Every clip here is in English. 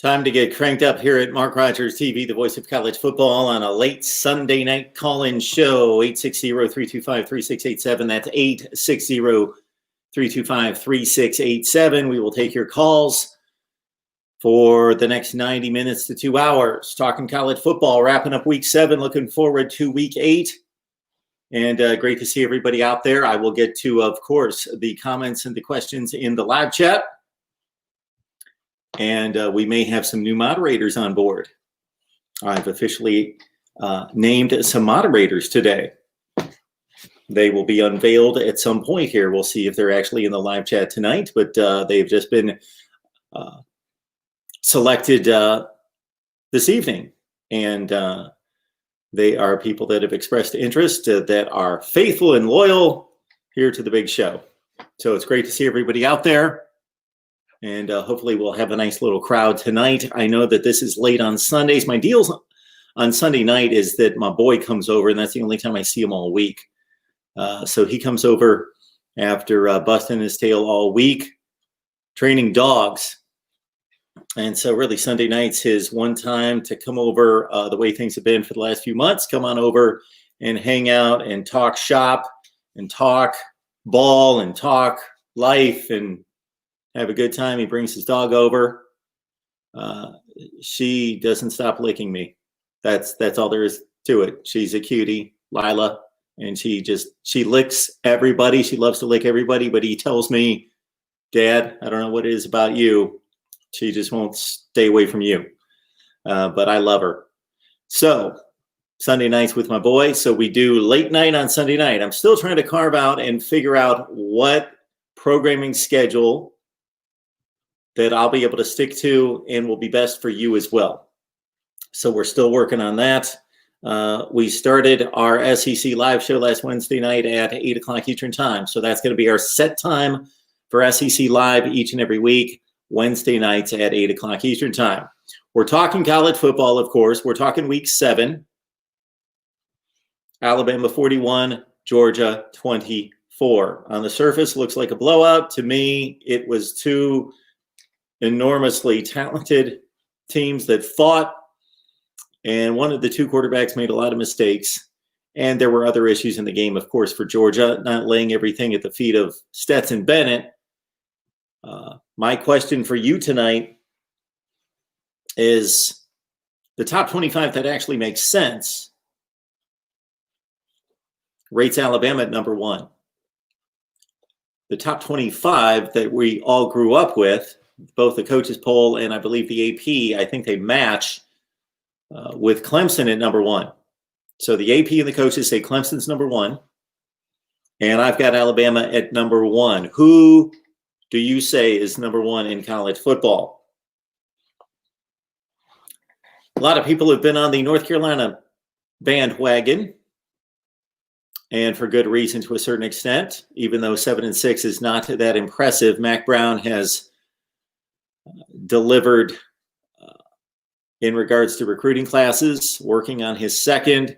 Time to get cranked up here at Mark Rogers TV, the voice of college football, on a late Sunday night call-in show. 860-325-3687. That's 860-325-3687. We will take your calls for the next 90 minutes to 2 hours. Talking college football, wrapping up week 7, looking forward to week 8. And great to see everybody out there. I will get to, of course, the comments and the questions in the live chat. And we may have some new moderators on board. I've officially named some moderators today. They will be unveiled at some point here. We'll see if they're actually in the live chat tonight, but they've just been selected this evening. And they are people that have expressed interest, that are faithful and loyal here to the big show. So it's great to see everybody out there. And hopefully we'll have a nice little crowd tonight. I know that this is late on Sundays. My deal on Sunday night is that my boy comes over, and that's the only time I see him all week. So he comes over after busting his tail all week, training dogs. And so really Sunday night's his one time to come over, the way things have been for the last few months. Come on over and hang out and talk shop and talk ball and talk life and have a good time. He brings his dog over. She doesn't stop licking me. That's all there is to it. She's a cutie, Lila, and she licks everybody. She loves to lick everybody, but he tells me, Dad, I don't know what it is about you. She just won't stay away from you. But I love her. So Sunday nights with my boy. So we do late night on Sunday night. I'm still trying to carve out and figure out what programming schedule that I'll be able to stick to and will be best for you as well. So we're still working on that. We started our SEC live show last Wednesday night at 8 o'clock Eastern time. So that's going to be our set time for SEC live each and every week, Wednesday nights at 8 o'clock Eastern time. We're talking college football, of course. We're talking week 7. Alabama 41, Georgia 24. On the surface, looks like a blowout. To me, it was two enormously talented teams that fought, and one of the two quarterbacks made a lot of mistakes, and there were other issues in the game, of course, for Georgia, not laying everything at the feet of Stetson Bennett. My question for you tonight is the top 25 that actually makes sense rates Alabama at number 1. The top 25 that we all grew up with, both the coaches poll and I believe the AP, I think they match with Clemson at number 1. So the AP and the coaches say Clemson's number 1. And I've got Alabama at number 1. Who do you say is number 1 in college football? A lot of people have been on the North Carolina bandwagon, and for good reason to a certain extent. Even though 7-6 is not that impressive, Mac Brown has delivered in regards to recruiting classes, working on his second.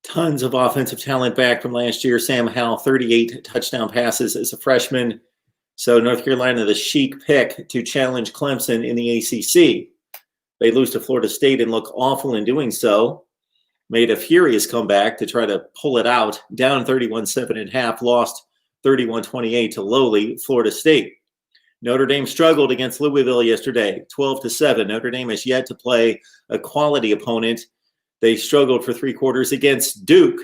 Tons of offensive talent back from last year. Sam Howell, 38 touchdown passes as a freshman. So North Carolina, the chic pick to challenge Clemson in the ACC. They lose to Florida State and look awful in doing so. Made a furious comeback to try to pull it out. Down 31-7 at half, lost 31-28 to lowly Florida State. Notre Dame struggled against Louisville yesterday, 12-7. Notre Dame has yet to play a quality opponent. They struggled for 3 quarters against Duke,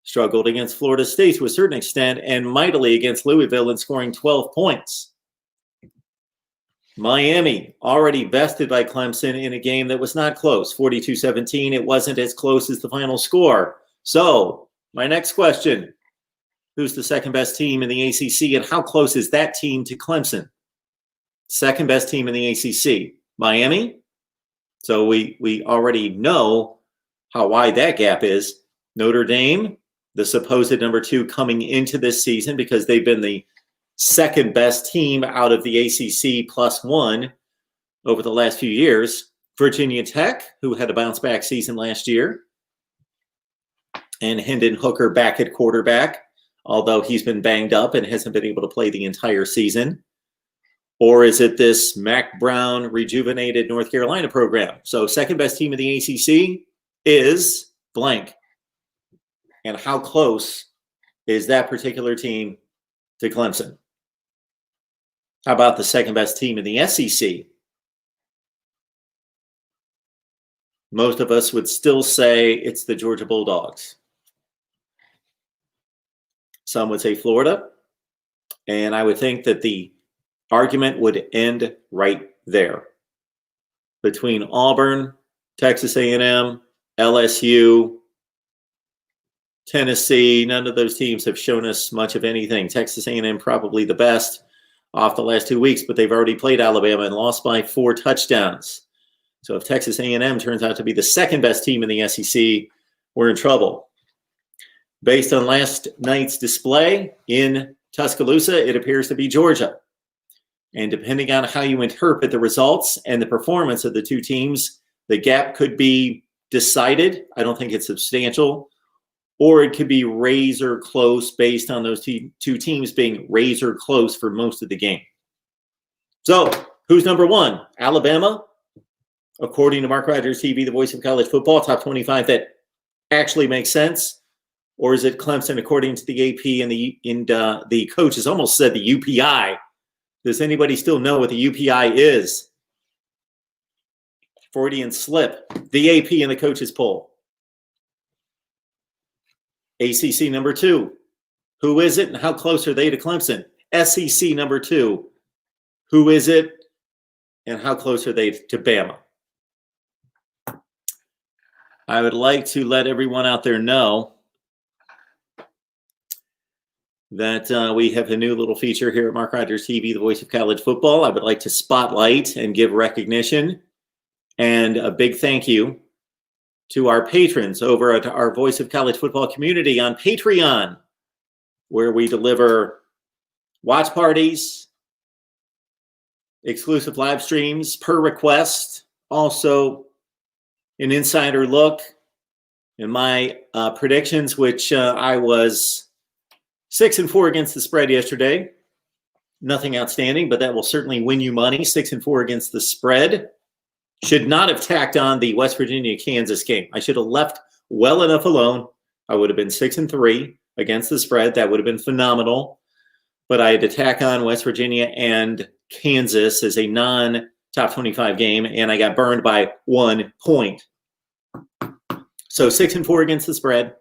struggled against Florida State to a certain extent, and mightily against Louisville in scoring 12 points. Miami already bested by Clemson in a game that was not close, 42-17. It wasn't as close as the final score. So my next question, who's the second best team in the ACC and how close is that team to Clemson? Second best team in the ACC. Miami. So we already know how wide that gap is. Notre Dame, the supposed number 2 coming into this season because they've been the second best team out of the ACC +1 over the last few years. Virginia Tech, who had a bounce back season last year. And Hendon Hooker back at quarterback, although he's been banged up and hasn't been able to play the entire season. Or is it this Mac Brown rejuvenated North Carolina program? So second best team in the ACC is blank. And how close is that particular team to Clemson? How about the second best team in the SEC? Most of us would still say it's the Georgia Bulldogs. Some would say Florida. And I would think that the argument would end right there. Between Auburn, Texas A&M, LSU, Tennessee, none of those teams have shown us much of anything. Texas A&M probably the best off the last 2 weeks, but they've already played Alabama and lost by 4 touchdowns. So if Texas A&M turns out to be the second best team in the SEC, we're in trouble. Based on last night's display in Tuscaloosa, it appears to be Georgia. And depending on how you interpret the results and the performance of the two teams, the gap could be decided. I don't think it's substantial. Or it could be razor close based on those two teams being razor close for most of the game. So, who's number 1? Alabama, according to MarkRogersTV, the voice of college football, top 25 that actually makes sense. Or is it Clemson, according to the AP and the coaches almost said the UPI? Does anybody still know what the UPI is? Freudian slip. The AP and the coaches poll. ACC number 2. Who is it and how close are they to Clemson? SEC number 2. Who is it and how close are they to Bama? I would like to let everyone out there know that we have a new little feature here at MarkRogersTV, the voice of college football. I would like to spotlight and give recognition and a big thank you to our patrons over at our Voice of College Football community on Patreon, where we deliver watch parties, exclusive live streams per request, also an insider look in my predictions, which I was 6-4 against the spread yesterday. Nothing outstanding, but that will certainly win you money. 6-4 against the spread. Should not have tacked on the West Virginia-Kansas game. I should have left well enough alone. I would have been 6-3 against the spread. That would have been phenomenal. But I had to tack on West Virginia and Kansas as a non-top 25 game, and I got burned by 1 point. So 6-4 against the spread.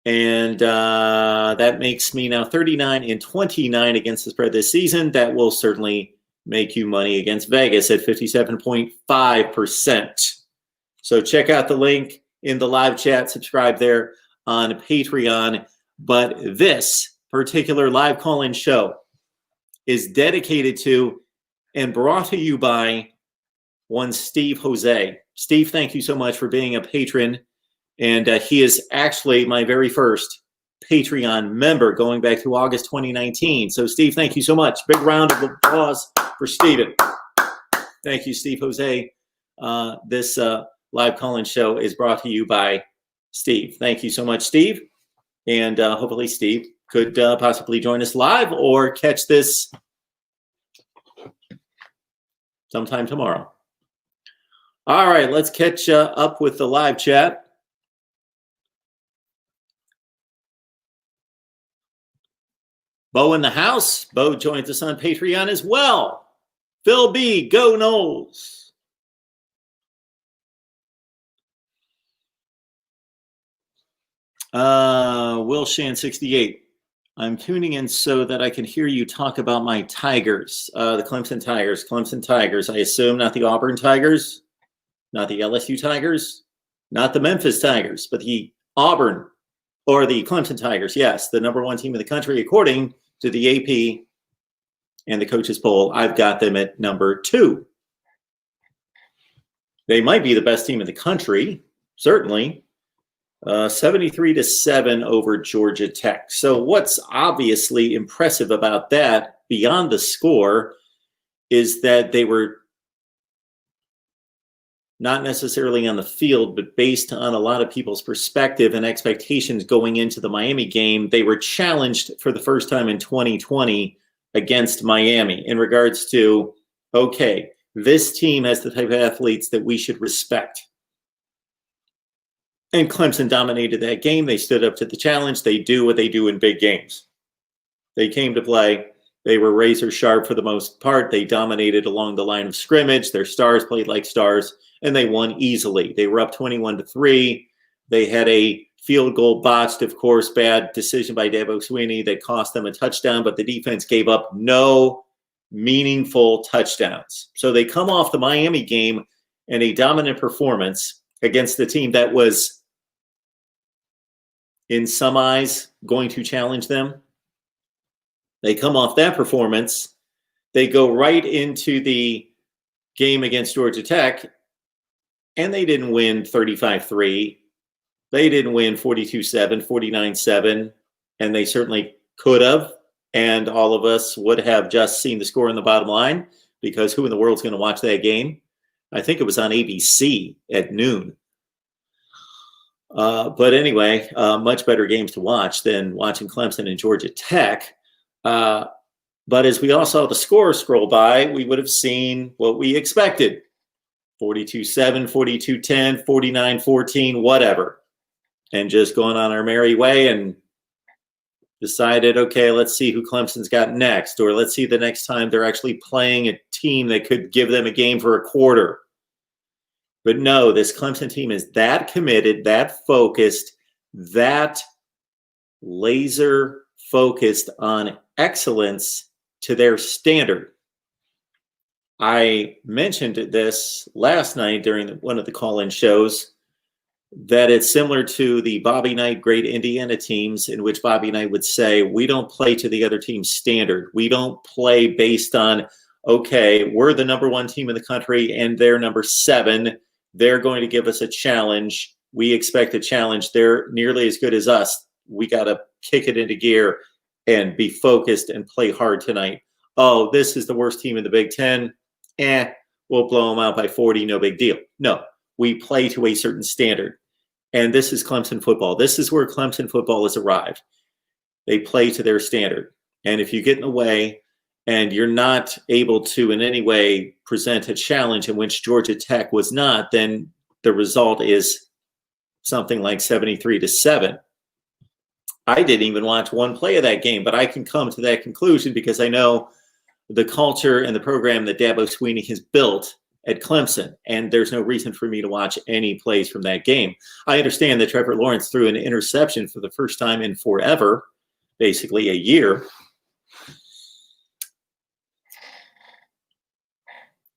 And that makes me now 39-29 against the spread this season. That will certainly make you money against Vegas at 57.5%. So check out the link in the live chat. Subscribe there on Patreon. But this particular live call-in show is dedicated to and brought to you by one Steve Jose. Steve, thank you so much for being a patron. And he is actually my very first Patreon member going back to August 2019. So, Steve, thank you so much. Big round of applause for Steven. Thank you, Steve Jose. This live call-in show is brought to you by Steve. Thank you so much, Steve. And hopefully Steve could possibly join us live or catch this sometime tomorrow. All right, let's catch up with the live chat. Bo in the house. Bo joins us on Patreon as well. Phil B, go Knowles. Will Shan 68. I'm tuning in so that I can hear you talk about my Tigers, the Clemson Tigers. Clemson Tigers, I assume, not the Auburn Tigers, not the LSU Tigers, not the Memphis Tigers, but the Auburn or the Clemson Tigers. Yes, the number 1 team in the country, according to the AP and the coaches poll. I've got them at number 2. They might be the best team in the country, certainly. 73-7 over Georgia Tech. So what's obviously impressive about that, beyond the score, is that they were not necessarily on the field, but based on a lot of people's perspective and expectations going into the Miami game, they were challenged for the first time in 2020 against Miami in regards to, okay, this team has the type of athletes that we should respect. And Clemson dominated that game. They stood up to the challenge. They do what they do in big games. They came to play. They were razor sharp for the most part. They dominated along the line of scrimmage. Their stars played like stars, and they won easily. They were up 21-3. They had a field goal botched, of course, bad decision by Dabo Swinney that cost them a touchdown, but the defense gave up no meaningful touchdowns. So they come off the Miami game in a dominant performance against the team that was, in some eyes, going to challenge them. They come off that performance. They go right into the game against Georgia Tech, and they didn't win 35-3. They didn't win 42-7, 49-7, and they certainly could have. And all of us would have just seen the score in the bottom line, because who in the world is going to watch that game? I think it was on ABC at noon. But anyway, much better games to watch than watching Clemson and Georgia Tech. But as we all saw the score scroll by, we would have seen what we expected. 42-7, 42-10, 49-14, whatever. And just going on our merry way and decided, okay, let's see who Clemson's got next, or let's see the next time they're actually playing a team that could give them a game for a quarter. But no, this Clemson team is that committed, that focused, that laser focused on excellence to their standard. I mentioned this last night during one of the call-in shows, that it's similar to the Bobby Knight Great Indiana teams, in which Bobby Knight would say, we don't play to the other team's standard. We don't play based on, okay, we're the number one team in the country and they're number 7. They're going to give us a challenge. We expect a challenge. They're nearly as good as us. We got to kick it into gear and be focused and play hard tonight. Oh, this is the worst team in the Big Ten. We'll blow them out by 40. No big deal. No. We play to a certain standard. And this is Clemson football. This is where Clemson football has arrived. They play to their standard. And if you get in the way and you're not able to in any way present a challenge in which Georgia Tech was not, then the result is something like 73-7. I didn't even watch one play of that game, but I can come to that conclusion because I know the culture and the program that Dabo Swinney has built at Clemson, and there's no reason for me to watch any plays from that game. I understand that Trevor Lawrence threw an interception for the first time in forever, basically a year.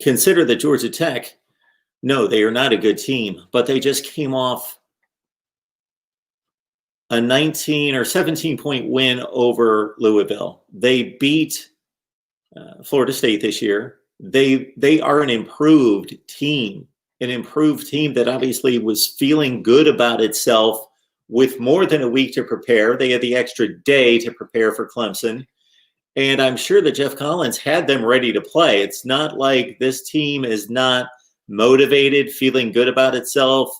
Consider that Georgia Tech, no, they are not a good team, but they just came off a 19 or 17-point win over Louisville. They beat Florida State this year. They are an improved team that obviously was feeling good about itself with more than a week to prepare. They had the extra day to prepare for Clemson. And I'm sure that Jeff Collins had them ready to play. It's not like this team is not motivated, feeling good about itself,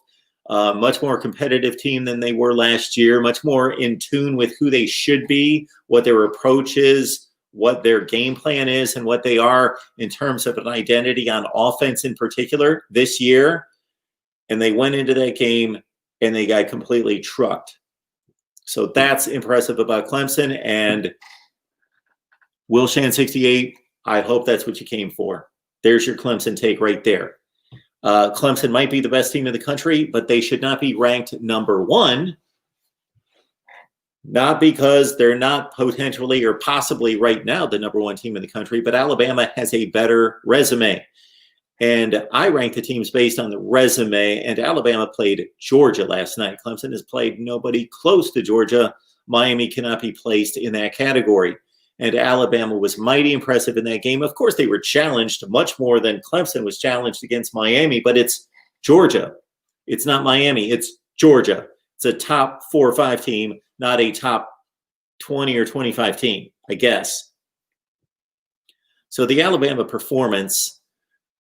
much more competitive team than they were last year, much more in tune with who they should be, what their approach is, what their game plan is, and what they are in terms of an identity on offense in particular this year. And they went into that game and they got completely trucked. So that's impressive about Clemson. And Will Shan 68, I hope that's what you came for. There's your Clemson take right there. Clemson might be the best team in the country, but they should not be ranked number 1. Not because they're not potentially or possibly right now the number 1 team in the country, but Alabama has a better resume. And I rank the teams based on the resume, and Alabama played Georgia last night. Clemson has played nobody close to Georgia. Miami cannot be placed in that category. And Alabama was mighty impressive in that game. Of course, they were challenged much more than Clemson was challenged against Miami, but it's Georgia. It's not Miami. It's Georgia. It's a top 4 or 5 team, not a top 20 or 25 team, I guess. So the Alabama performance,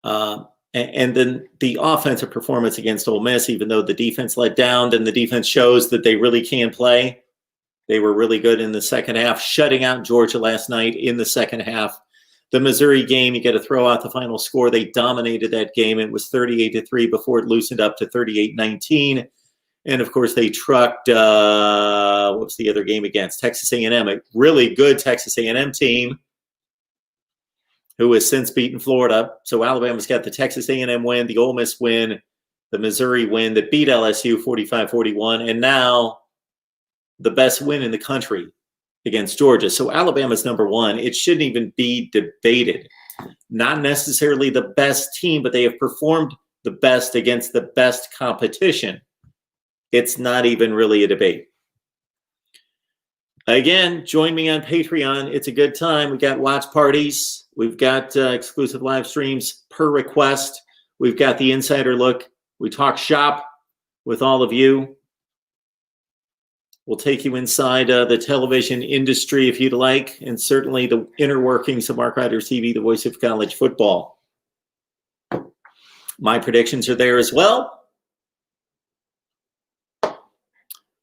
and then the offensive performance against Ole Miss, even though the defense let down, then the defense shows that they really can play. They were really good in the second half, shutting out Georgia last night in the second half. The Missouri game, you got to throw out the final score. They dominated that game. It was 38-3 before it loosened up to 38-19. And, of course, they trucked, what was the other game against? Texas A&M, a really good Texas A&M team who has since beaten Florida. So Alabama's got the Texas A&M win, the Ole Miss win, the Missouri win that beat LSU 45-41, and now the best win in the country against Georgia. So Alabama's number one. It shouldn't even be debated. Not necessarily the best team, but they have performed the best against the best competition. It's not even really a debate. Again, join me on Patreon. It's a good time. We got watch parties. We've got exclusive live streams per request. We've got the insider look. We talk shop with all of you. We'll take you inside the television industry if you'd like, and certainly the inner workings of MarkRogersTV, the voice of college football. My predictions are there as well,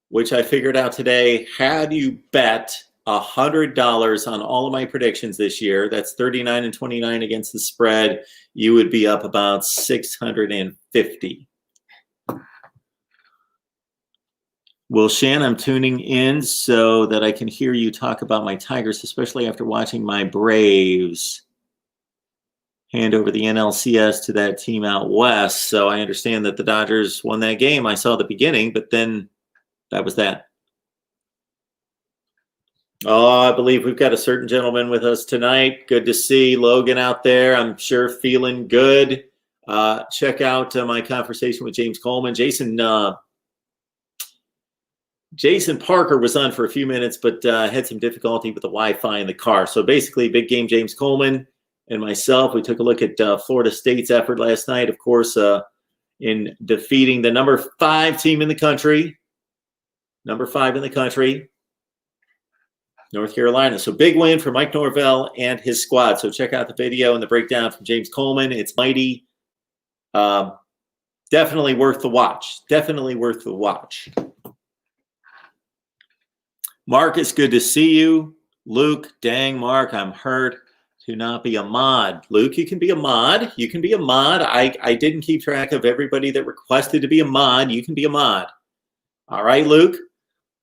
which I figured out today. Had you bet $100 on all of my predictions this year, that's 39-29 against the spread, you would be up about $650. Well, Shan, I'm tuning in so that I can hear you talk about my Tigers, especially after watching my Braves hand over the NLCS to that team out west. So I understand that the Dodgers won that game. I saw the beginning, but then that was that. Oh, I believe we've got a certain gentleman with us tonight. Good to see Logan out there. I'm sure feeling good. Check out my conversation with James Coleman. Jason Parker was on for a few minutes, but had some difficulty with the Wi-Fi in the car. So basically, big game James Coleman and myself, we took a look at Florida State's effort last night, of course, in defeating the number 5 team in the country. Number 5 in the country, North Carolina. So big win for Mike Norvell and his squad. So check out the video and the breakdown from James Coleman. It's mighty. Definitely worth the watch. Definitely worth the watch. Mark, it's good to see you. Luke, dang, Mark, I'm hurt to not be a mod. Luke, you can be a mod. You can be a mod. I didn't keep track of everybody that requested to be a mod. You can be a mod. All right, Luke.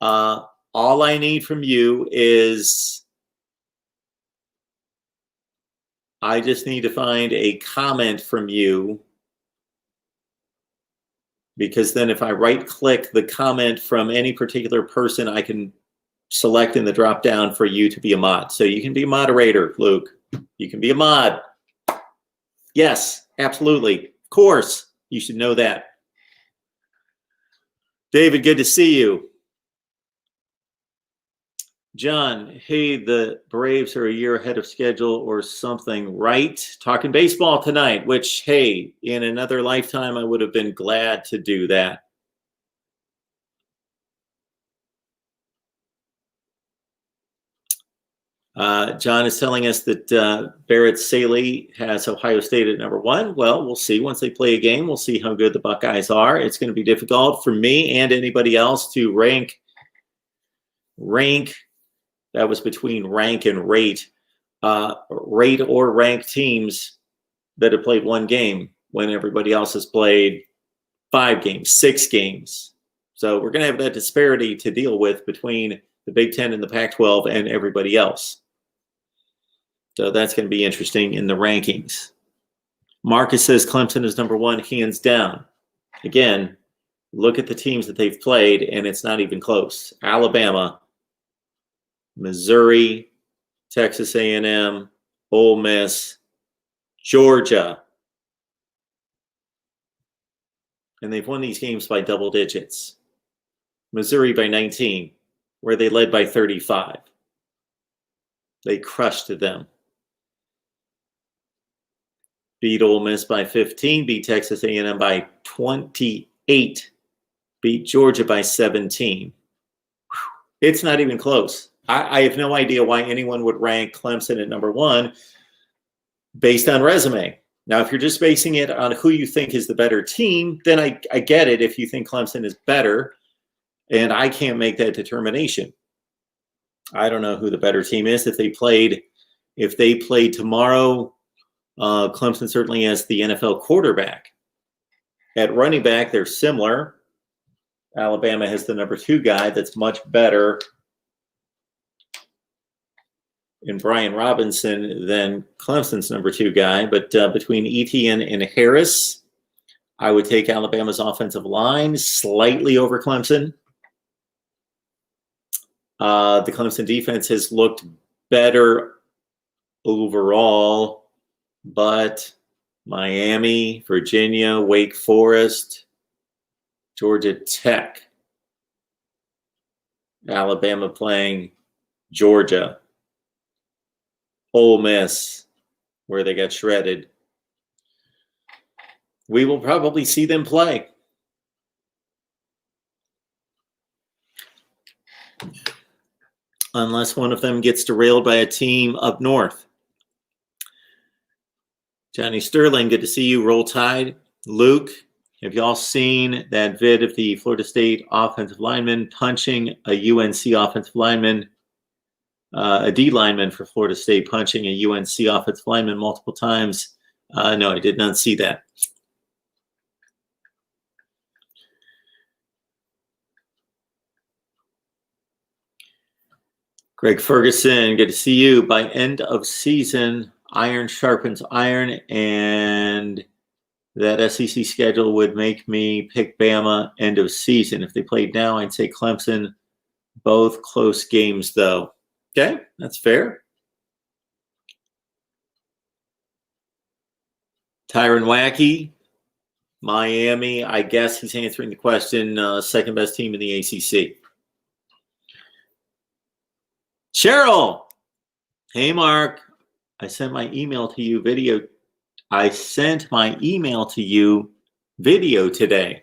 All I need from you is I just need to find a comment from you, because then if I right-click the comment from any particular person, I can select in the drop down for you to be a mod. So you can be a moderator, Luke. You can be a mod. Yes, absolutely. Of course, you should know that. David, good to see you. John, hey, the Braves are a year ahead of schedule or something, right? Talking baseball tonight, which, hey, in another lifetime, I would have been glad to do that. John is telling us that Barrett Saley has Ohio State at number 1. Well, we'll see. Once they play a game, we'll see how good the Buckeyes are. It's going to be difficult for me and anybody else to rank. That was between rank and rate. Rate or rank teams that have played 1 game when everybody else has played 5 games, 6 games. So we're going to have that disparity to deal with between the Big Ten and the Pac-12 and everybody else. So that's going to be interesting in the rankings. Marcus says Clemson is number 1, hands down. Again, look at the teams that they've played, and it's not even close. Alabama, Missouri, Texas A&M, Ole Miss, Georgia. And they've won these games by double digits. Missouri by 19, where they led by 35. They crushed them. beat Ole Miss by 15, beat Texas A&M by 28, beat Georgia by 17. It's not even close. I have no idea why anyone would rank Clemson at number 1 based on resume. Now, if you're just basing it on who you think is the better team, then I get it if you think Clemson is better, and I can't make that determination. I don't know who the better team is. If they played tomorrow, Clemson certainly has the NFL quarterback. At running back, they're similar. Alabama has the number 2 guy that's much better in Brian Robinson than Clemson's number 2 guy. But between Etienne and Harris, I would take Alabama's offensive line slightly over Clemson. The Clemson defense has looked better overall, but Miami, Virginia, Wake Forest, Georgia Tech, Alabama playing Georgia, Ole Miss, where they got shredded. We will probably see them play. Unless one of them gets derailed by a team up north. Johnny Sterling, good to see you. Roll Tide. Luke, have y'all seen that vid of the Florida State offensive lineman punching a UNC offensive lineman, a D lineman for Florida State punching a UNC offensive lineman multiple times? No, I did not see that. Greg Ferguson, good to see you. By end of season, iron sharpens iron, and that SEC schedule would make me pick Bama end of season. If they played now, I'd say Clemson. Both close games, though. Okay, that's fair. Tyron Wacky, Miami. I guess he's answering the question, second best team in the ACC. Cheryl, hey, Mark. I sent my email to you video. I sent my email to you video today.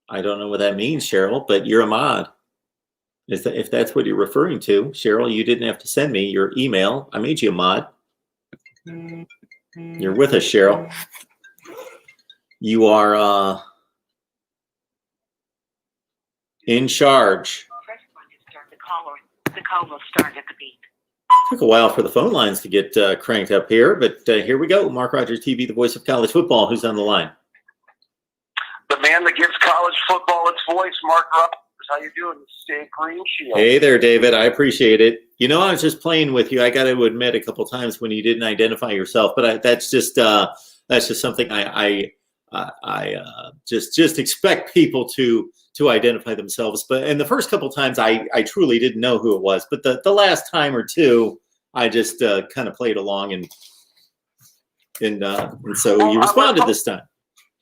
I don't know what that means, Cheryl, but you're a mod. If that's what you're referring to, Cheryl, you didn't have to send me your email. I made you a mod. You're with us, Cheryl. You are in charge. Press 1 to start the call, or the call will start at the beep. Took a while for the phone lines to get cranked up here, but here we go. MarkRogersTV, the voice of college football. Who's on the line? The man that gives college football its voice, Mark Rogers. How you doing? Stay Green Shield. Hey there, David. I appreciate it. You know, I was just playing with you. I got to admit a couple times when you didn't identify yourself, but that's just something I just expect people to identify themselves. And the first couple times I truly didn't know who it was, but the last time or two I just kind of played along and so you responded this time.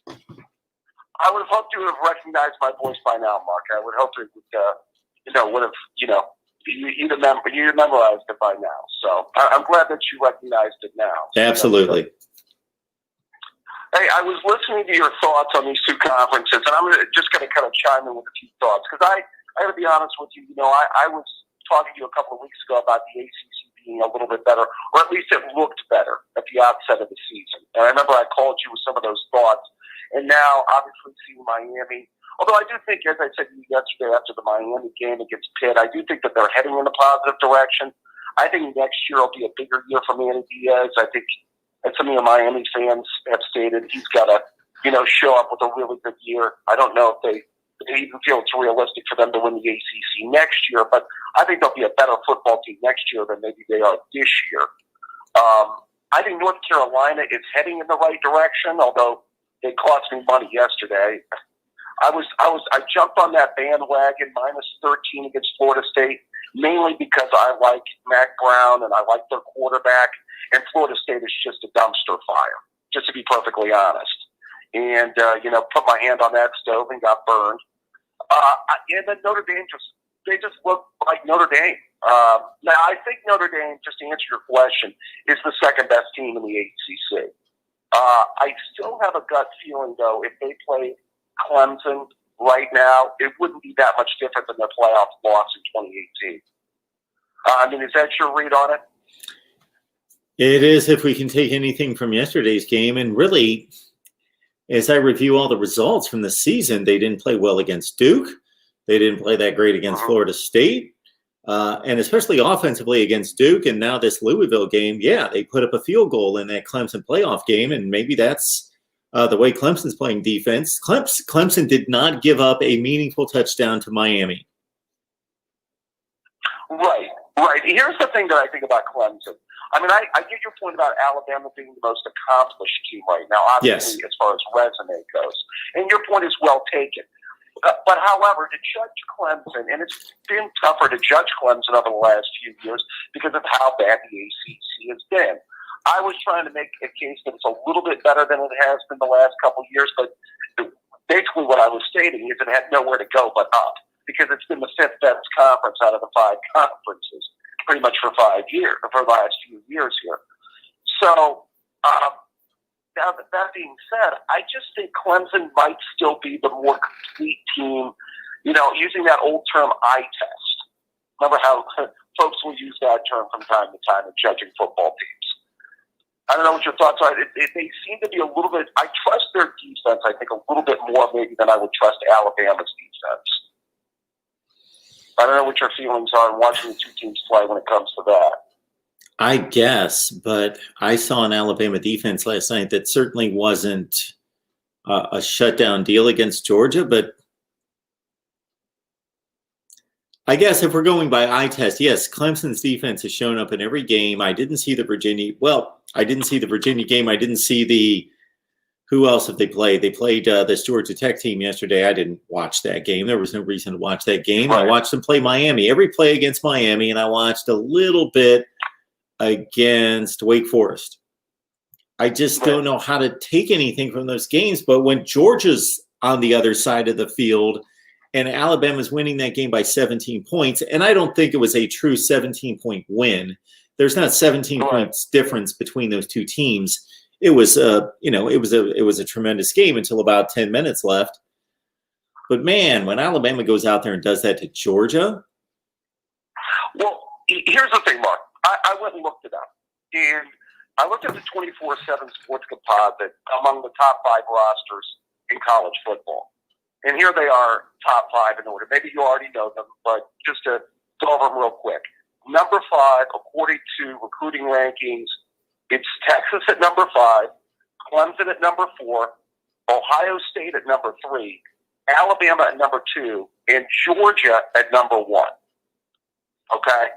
I would have hoped you would have recognized my voice by now, Mark. I would hope it would you memorized it by now. So I'm glad that you recognized it now. Absolutely. Hey, I was listening to your thoughts on these two conferences, and I'm just going to kind of chime in with a few thoughts, because I got to be honest with you. You know, I was talking to you a couple of weeks ago about the ACC being a little bit better, or at least it looked better at the outset of the season. And I remember I called you with some of those thoughts. And now, obviously, seeing Miami, although I do think, as I said to you yesterday after the Miami game against Pitt, I do think that they're heading in a positive direction. I think next year will be a bigger year for Manny Diaz. I think, as some of your Miami fans have stated, he's got to, show up with a really good year. I don't know if they even feel it's realistic for them to win the ACC next year, but I think they'll be a better football team next year than maybe they are this year. I think North Carolina is heading in the right direction, although it cost me money yesterday. I jumped on that bandwagon -13 against Florida State, mainly because I like Mac Brown and I like their quarterback, and Florida State is just a dumpster fire, just to be perfectly honest. And, put my hand on that stove and got burned. And then Notre Dame they just look like Notre Dame. Now, I think Notre Dame, just to answer your question, is the second best team in the ACC. I still have a gut feeling, though, if they play Clemson right now, it wouldn't be that much different than their playoff loss in 2018. I mean, is that your read on it? It is, if we can take anything from yesterday's game. And really, as I review all the results from the season, they didn't play well against Duke. They didn't play that great against Florida State. And especially offensively against Duke. And now this Louisville game, yeah, they put up a field goal in that Clemson playoff game. And maybe that's the way Clemson's playing defense. Clemson did not give up a meaningful touchdown to Miami. Right. Here's the thing that I think about Clemson. I mean, I get your point about Alabama being the most accomplished team right now, obviously, as far as resume goes. And your point is well taken. But however, to judge Clemson, and it's been tougher to judge Clemson over the last few years because of how bad the ACC has been. I was trying to make a case that it's a little bit better than it has been the last couple of years, but basically what I was stating is it had nowhere to go but up, because it's been the fifth best conference out of the five conferences pretty much for 5 years, for the last few years here. So, now that being said, I just think Clemson might still be the more complete team, you know, using that old term eye test. Remember how folks will use that term from time to time in judging football teams. I don't know what your thoughts are. They seem to be a little bit, I trust their defense, I think, a little bit more maybe than I would trust Alabama's defense. I don't know what your feelings are in watching the two teams play when it comes to that. I guess, but I saw an Alabama defense last night that certainly wasn't a shutdown deal against Georgia. But I guess if we're going by eye test, yes, Clemson's defense has shown up in every game. I didn't see the Virginia game. I didn't see who else have they played? They played this Georgia Tech team yesterday. I didn't watch that game. There was no reason to watch that game. Right. I watched them play Miami. Every play against Miami, and I watched a little bit against Wake Forest. I just don't know how to take anything from those games. But when Georgia's on the other side of the field and Alabama's winning that game by 17 points, and I don't think it was a true 17-point win. There's not 17 points difference between those two teams. It was it was a tremendous game until about 10 minutes left. But man, when Alabama goes out there and does that to Georgia. Well, here's the thing, Mark. I went and looked it up. And I looked at the 24/7 Sports Composite among the top 5 rosters in college football. And here they are, top 5 in order. Maybe you already know them, but just to go over them real quick. Number 5, according to recruiting rankings, it's Texas at number 5, Clemson at number 4, Ohio State at number 3, Alabama at number 2, and Georgia at number 1. Okay?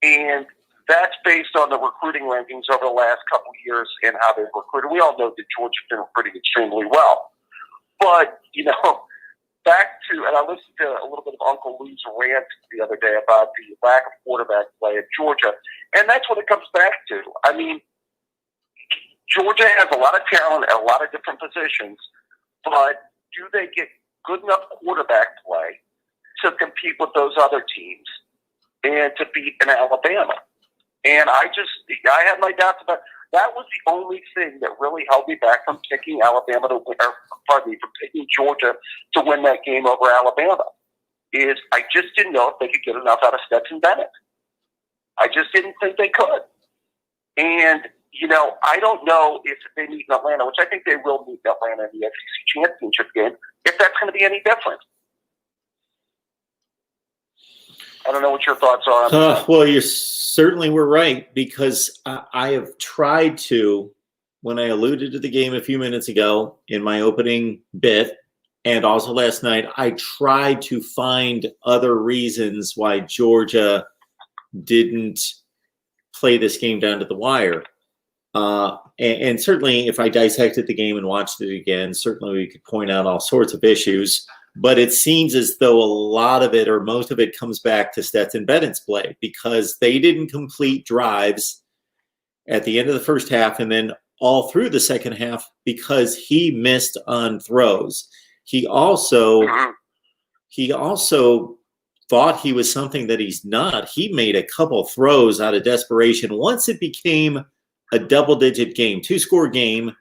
And that's based on the recruiting rankings over the last couple of years and how they've recruited. We all know that Georgia's been recruiting extremely well. But, you know, back to, and I listened to a little bit of Uncle Lou's rant the other day about the lack of quarterback play at Georgia, and that's what it comes back to. I mean, Georgia has a lot of talent at a lot of different positions, but do they get good enough quarterback play to compete with those other teams and to beat an Alabama? And I had my doubts about that. Was the only thing that really held me back from picking Alabama to win, from picking Georgia to win that game over Alabama. Is I just didn't know if they could get enough out of Stetson Bennett. I just didn't think they could. And, you know, I don't know if they meet in Atlanta, which I think they will meet in Atlanta in the SEC championship game, if that's going to be any different. I don't know what your thoughts are on that. Well, you certainly were right, because I have tried to, when I alluded to the game a few minutes ago in my opening bit, and also last night, I tried to find other reasons why Georgia didn't play this game down to the wire. And certainly, if I dissected the game and watched it again, certainly we could point out all sorts of issues. But it seems as though a lot of it, or most of it, comes back to Stetson Bennett's play, because they didn't complete drives at the end of the first half and then all through the second half because he missed on throws. He also thought he was something that he's not. He made a couple throws out of desperation. Once it became a double-digit game, 2-score game,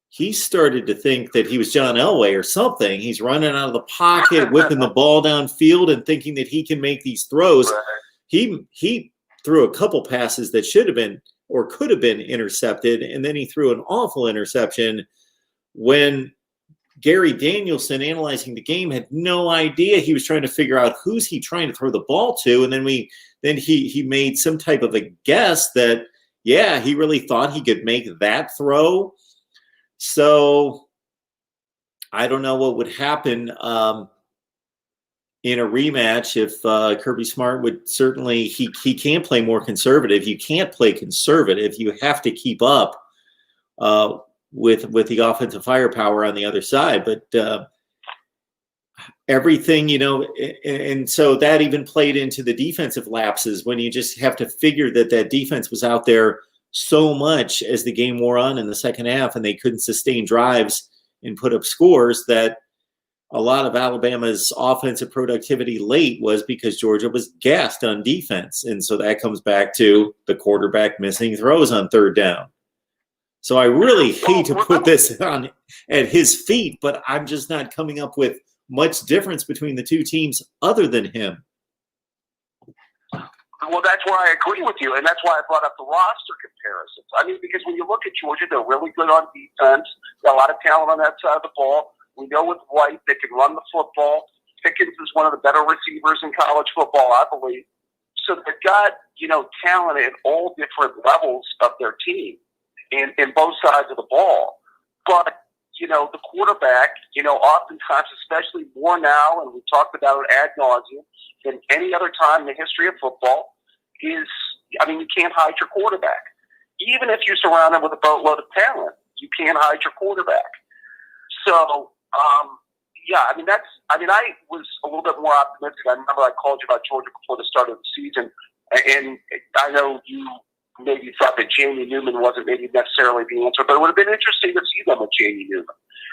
he started to think that he was John Elway or something. He's running out of the pocket, whipping the ball downfield and thinking that he can make these throws. He threw a couple passes that should have been or could have been intercepted, and then he threw an awful interception when Gary Danielson, analyzing the game, had no idea. He was trying to figure out who's he trying to throw the ball to, and then he made some type of a guess that, yeah, he really thought he could make that throw. So I don't know what would happen in a rematch if Kirby Smart would certainly, he can play more conservative. You can't play conservative. You have to keep up with the offensive firepower on the other side. But everything, and so that even played into the defensive lapses when you just have to figure that defense was out there so much as the game wore on in the second half, and they couldn't sustain drives and put up scores, that a lot of Alabama's offensive productivity late was because Georgia was gassed on defense. And so that comes back to the quarterback missing throws on third down. So I really hate to put this on at his feet, but I'm just not coming up with much difference between the two teams other than him. Well, that's where I agree with you, and that's why I brought up the roster comparisons. I mean, because when you look at Georgia, they're really good on defense. Got a lot of talent on that side of the ball. We know with White, they can run the football. Pickens is one of the better receivers in college football, I believe. So they've got, talent at all different levels of their team in both sides of the ball. But, the quarterback, oftentimes, especially more now, and we talked about it ad nauseum, than any other time in the history of football, you can't hide your quarterback. Even if you surround him with a boatload of talent, you can't hide your quarterback. So, I was a little bit more optimistic. I remember I called you about Georgia before the start of the season, and I know you maybe thought that Jamie Newman wasn't maybe necessarily the answer, but it would have been interesting to see them with Jamie Newman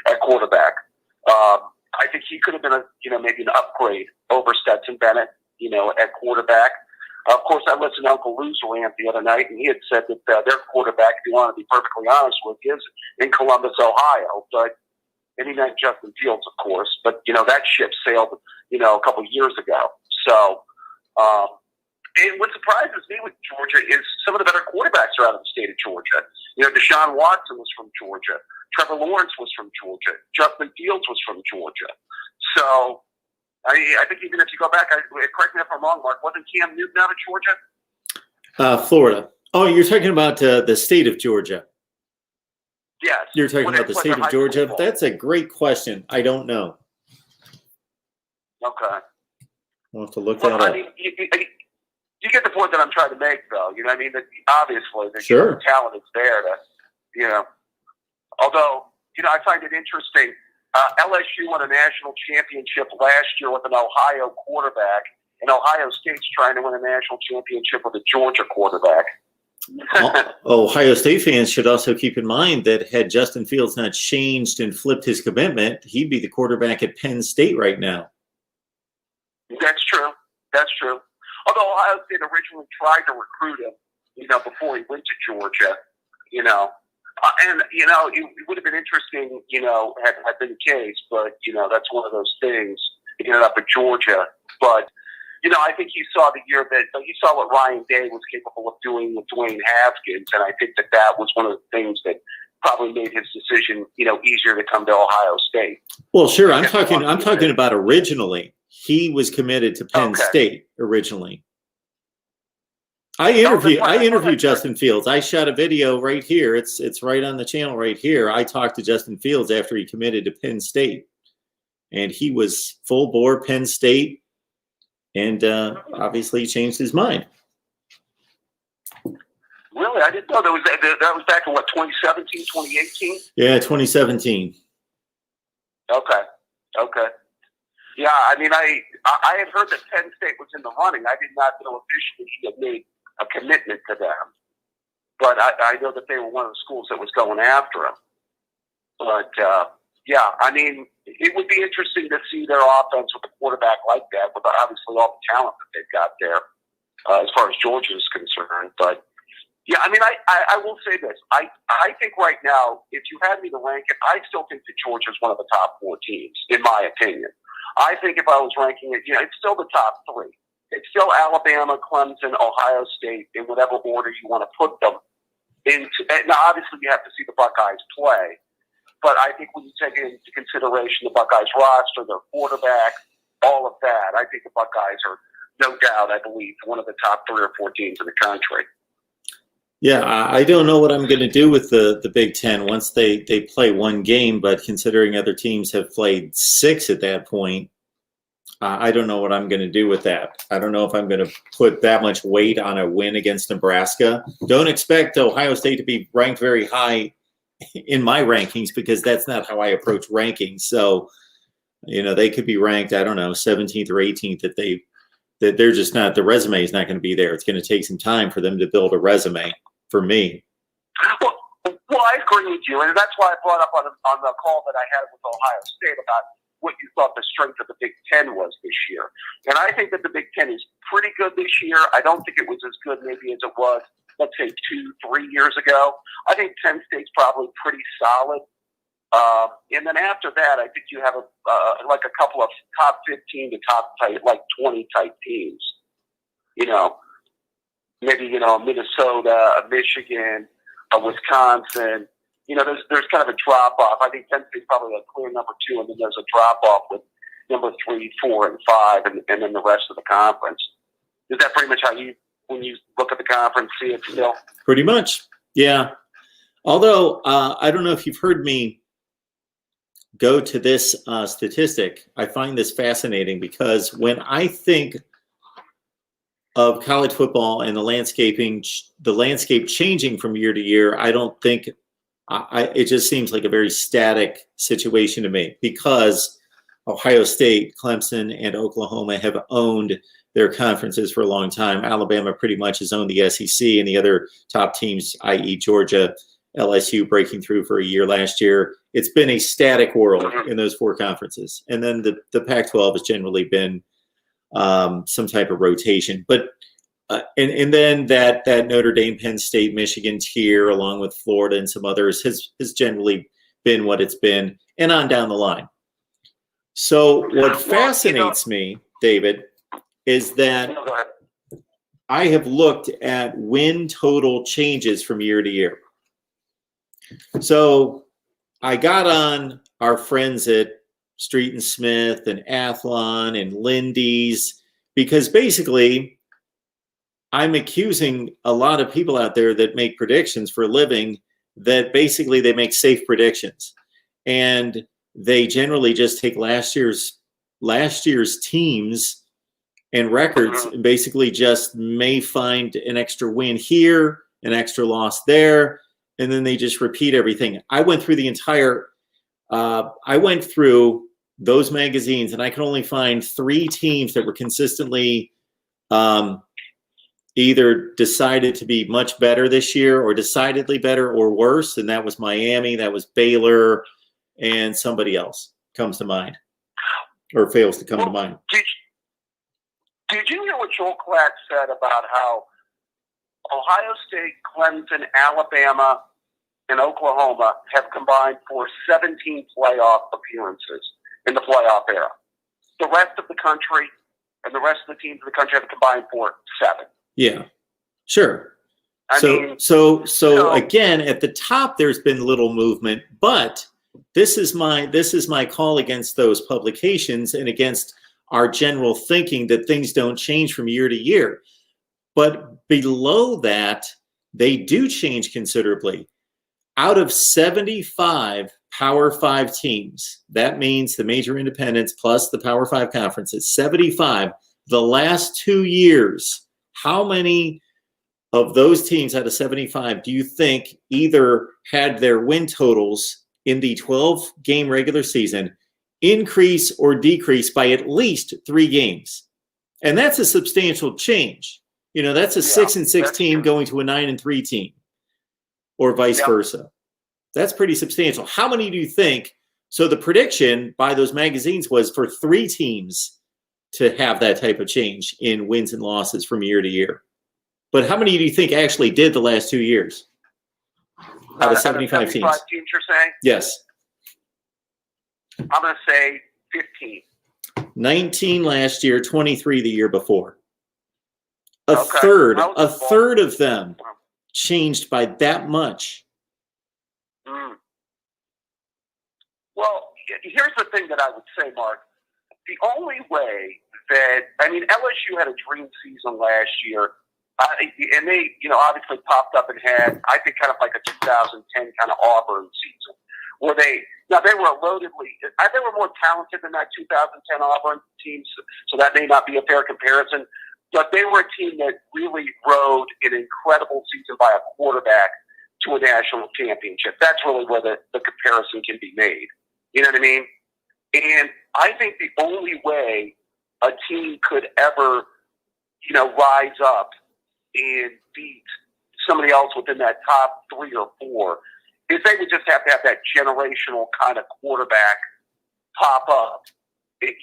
at quarterback. I think he could have been maybe an upgrade over Stetson Bennett, at quarterback. Of course, I listened to Uncle Lou's rant the other night, and he had said that their quarterback, if you want to be perfectly honest with you, is in Columbus, Ohio. And he meant Justin Fields, of course. But, that ship sailed, a couple of years ago. So, and what surprises me with Georgia is some of the better quarterbacks are out of the state of Georgia. Deshaun Watson was from Georgia. Trevor Lawrence was from Georgia. Justin Fields was from Georgia. So, I think even if you go back, correct me if I'm wrong, Mark, wasn't Cam Newton out of Georgia? Florida. Oh, you're talking about the state of Georgia. Yes. You're talking about the state of Georgia? Football. That's a great question. I don't know. Okay. We'll have to look that up. You get the point that I'm trying to make, though. That obviously the talent is there to, Although, I find it interesting. LSU won a national championship last year with an Ohio quarterback, and Ohio State's trying to win a national championship with a Georgia quarterback. Ohio State fans should also keep in mind that had Justin Fields not changed and flipped his commitment, he'd be the quarterback at Penn State right now. That's true. Although Ohio State originally tried to recruit him, before he went to Georgia, and, it would have been interesting, had been the case, but, that's one of those things. He ended up at Georgia. But, I think he saw he saw what Ryan Day was capable of doing with Dwayne Haskins, and I think that was one of the things that probably made his decision, easier to come to Ohio State. Well, sure. I'm talking about originally. He was committed to Penn State originally. I interviewed Justin Fields. I shot a video right here. It's right on the channel right here. I talked to Justin Fields after he committed to Penn State, and he was full bore Penn State, and obviously changed his mind. Really? I didn't know that was back in 2017, 2018? Yeah, 2017. Okay. Yeah, I had heard that Penn State was in the running. I did not know officially he had made a commitment to them. But I know that they were one of the schools that was going after him. But, it would be interesting to see their offense with a quarterback like that, with obviously all the talent that they've got there, as far as Georgia is concerned. But, Yeah, I mean, I will say this. I think right now, if you had me to rank it, I still think that Georgia's one of the top 4 teams, in my opinion. I think if I was ranking it, it's still the top 3. It's still Alabama, Clemson, Ohio State, in whatever order you want to put them into. Now, obviously, you have to see the Buckeyes play, but I think when you take into consideration the Buckeyes roster, their quarterback, all of that, I think the Buckeyes are, no doubt, I believe, one of the top 3 or 4 teams in the country. Yeah, I don't know what I'm going to do with the Big Ten once they play one game, but considering other teams have played 6 at that point, I don't know what I'm going to do with that. I don't know if I'm going to put that much weight on a win against Nebraska. Don't expect Ohio State to be ranked very high in my rankings because that's not how I approach rankings. So, they could be ranked, I don't know, 17th or 18th that they're just not, the resume is not going to be there. It's going to take some time for them to build a resume for me. Well, I agree with you, and that's why I brought up on the call that I had with Ohio State about what you thought the strength of the Big Ten was this year. And I think that the Big Ten is pretty good this year. I don't think it was as good maybe as it was, let's say, 2-3 years ago. I think Penn State's probably pretty solid. And then after that, I think you have a couple of top 15 to top 20 type teams. Maybe Minnesota, Michigan, Wisconsin. There's kind of a drop off. I think Penn State's probably a clear number 2, and then there's a drop off with number 3, 4, and 5, and then the rest of the conference. Is that pretty much how you, when you look at the conference, see it still? Pretty much, yeah. Although I don't know if you've heard me go to this statistic. I find this fascinating because when I think of college football and the landscape changing from year to year, I don't think it just seems like a very static situation to me because Ohio State, Clemson, and Oklahoma have owned their conferences for a long time. Alabama pretty much has owned the SEC, and the other top teams, i.e. Georgia, LSU breaking through for a year last year. It's been a static world in those 4 conferences. And then the Pac-12 has generally been some type of rotation. But and then that Notre Dame, Penn State, Michigan tier, along with Florida and some others, has generally been what it's been, and on down the line. So what fascinates me, David, is that I have looked at win total changes from year to year. So I got on our friends at Street and Smith and Athlon and Lindy's because basically I'm accusing a lot of people out there that make predictions for a living that basically they make safe predictions. And they generally just take last year's teams and records and basically just may find an extra win here, an extra loss there, and then they just repeat everything. I went through those magazines, and I could only find 3 teams that were consistently either decided to be much better this year or decidedly better or worse, and that was Miami, that was Baylor, and somebody else comes to mind or fails to come to mind. Did you hear what Joel Klatt said about how Ohio State, Clemson, Alabama, and Oklahoma have combined for 17 playoff appearances in the playoff era? The rest of the country and the rest of the teams in the country have combined for 7. Yeah, sure. So again, at the top, there's been little movement, but this is my call against those publications and against our general thinking that things don't change from year to year. But below that, they do change considerably. Out of 75 Power 5 teams, that means the major independents plus the Power 5 conferences, 75, the last 2 years, how many of those teams out of 75 do you think either had their win totals in the 12-game regular season increase or decrease by at least 3 games? And that's a substantial change. That's a 6-6 team going to a 9-3 team, or vice versa. That's pretty substantial. How many do you think? So the prediction by those magazines was for 3 teams to have that type of change in wins and losses from year to year. But how many do you think actually did the last 2 years? Out of 75 teams. Teams, you're saying? Yes. I'm going to say 15. 19 last year, 23 the year before. A Okay. third That was of them changed by that much. Well, here's the thing that I would say, Mark. The only way that, I mean, LSU had a dream season last year, and they, obviously popped up and had, I think, kind of like a 2010 kind of Auburn season, where they were they were more talented than that 2010 Auburn team, so that may not be a fair comparison, but they were a team that really rode an incredible season by a quarterback to a national championship. That's really where the comparison can be made. You know what I mean? And I think the only way a team could ever, rise up and beat somebody else within that top 3 or 4 is they would just have to have that generational kind of quarterback pop up.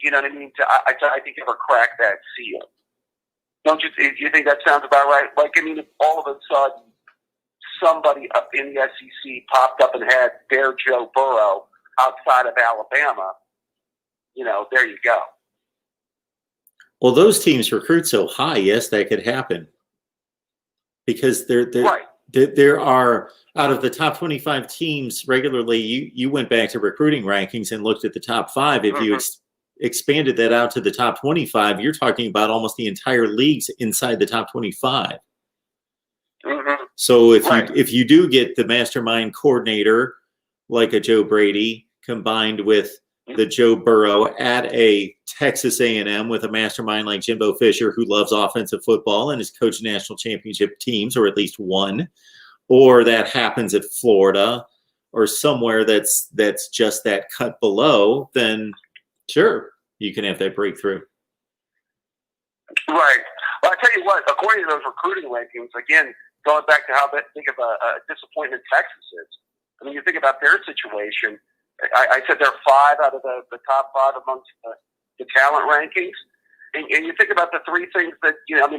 You know what I mean? I think ever crack that seal. Don't you? Do you think that sounds about right? Like, I mean, if all of a sudden somebody up in the SEC popped up and had their Joe Burrow outside of Alabama, there you go. Well, those teams recruit so high, yes, that could happen. Because there are, out of the top 25 teams regularly, you went back to recruiting rankings and looked at the top 5. If you expanded that out to the top 25, you're talking about almost the entire leagues inside the top 25. So if you do get the mastermind coordinator like a Joe Brady combined with the Joe Burrow at a Texas A&M with a mastermind like Jimbo Fisher, who loves offensive football and has coached national championship teams, or at least one, or that happens at Florida or somewhere that's just that cut below, then sure, you can have that breakthrough. Right. Well, I tell you what, according to those recruiting rankings, again, going back to how big of a disappointment Texas is. I mean, you think about their situation. I said they're 5 out of the top 5 amongst the talent rankings. And you think about the 3 things that, they have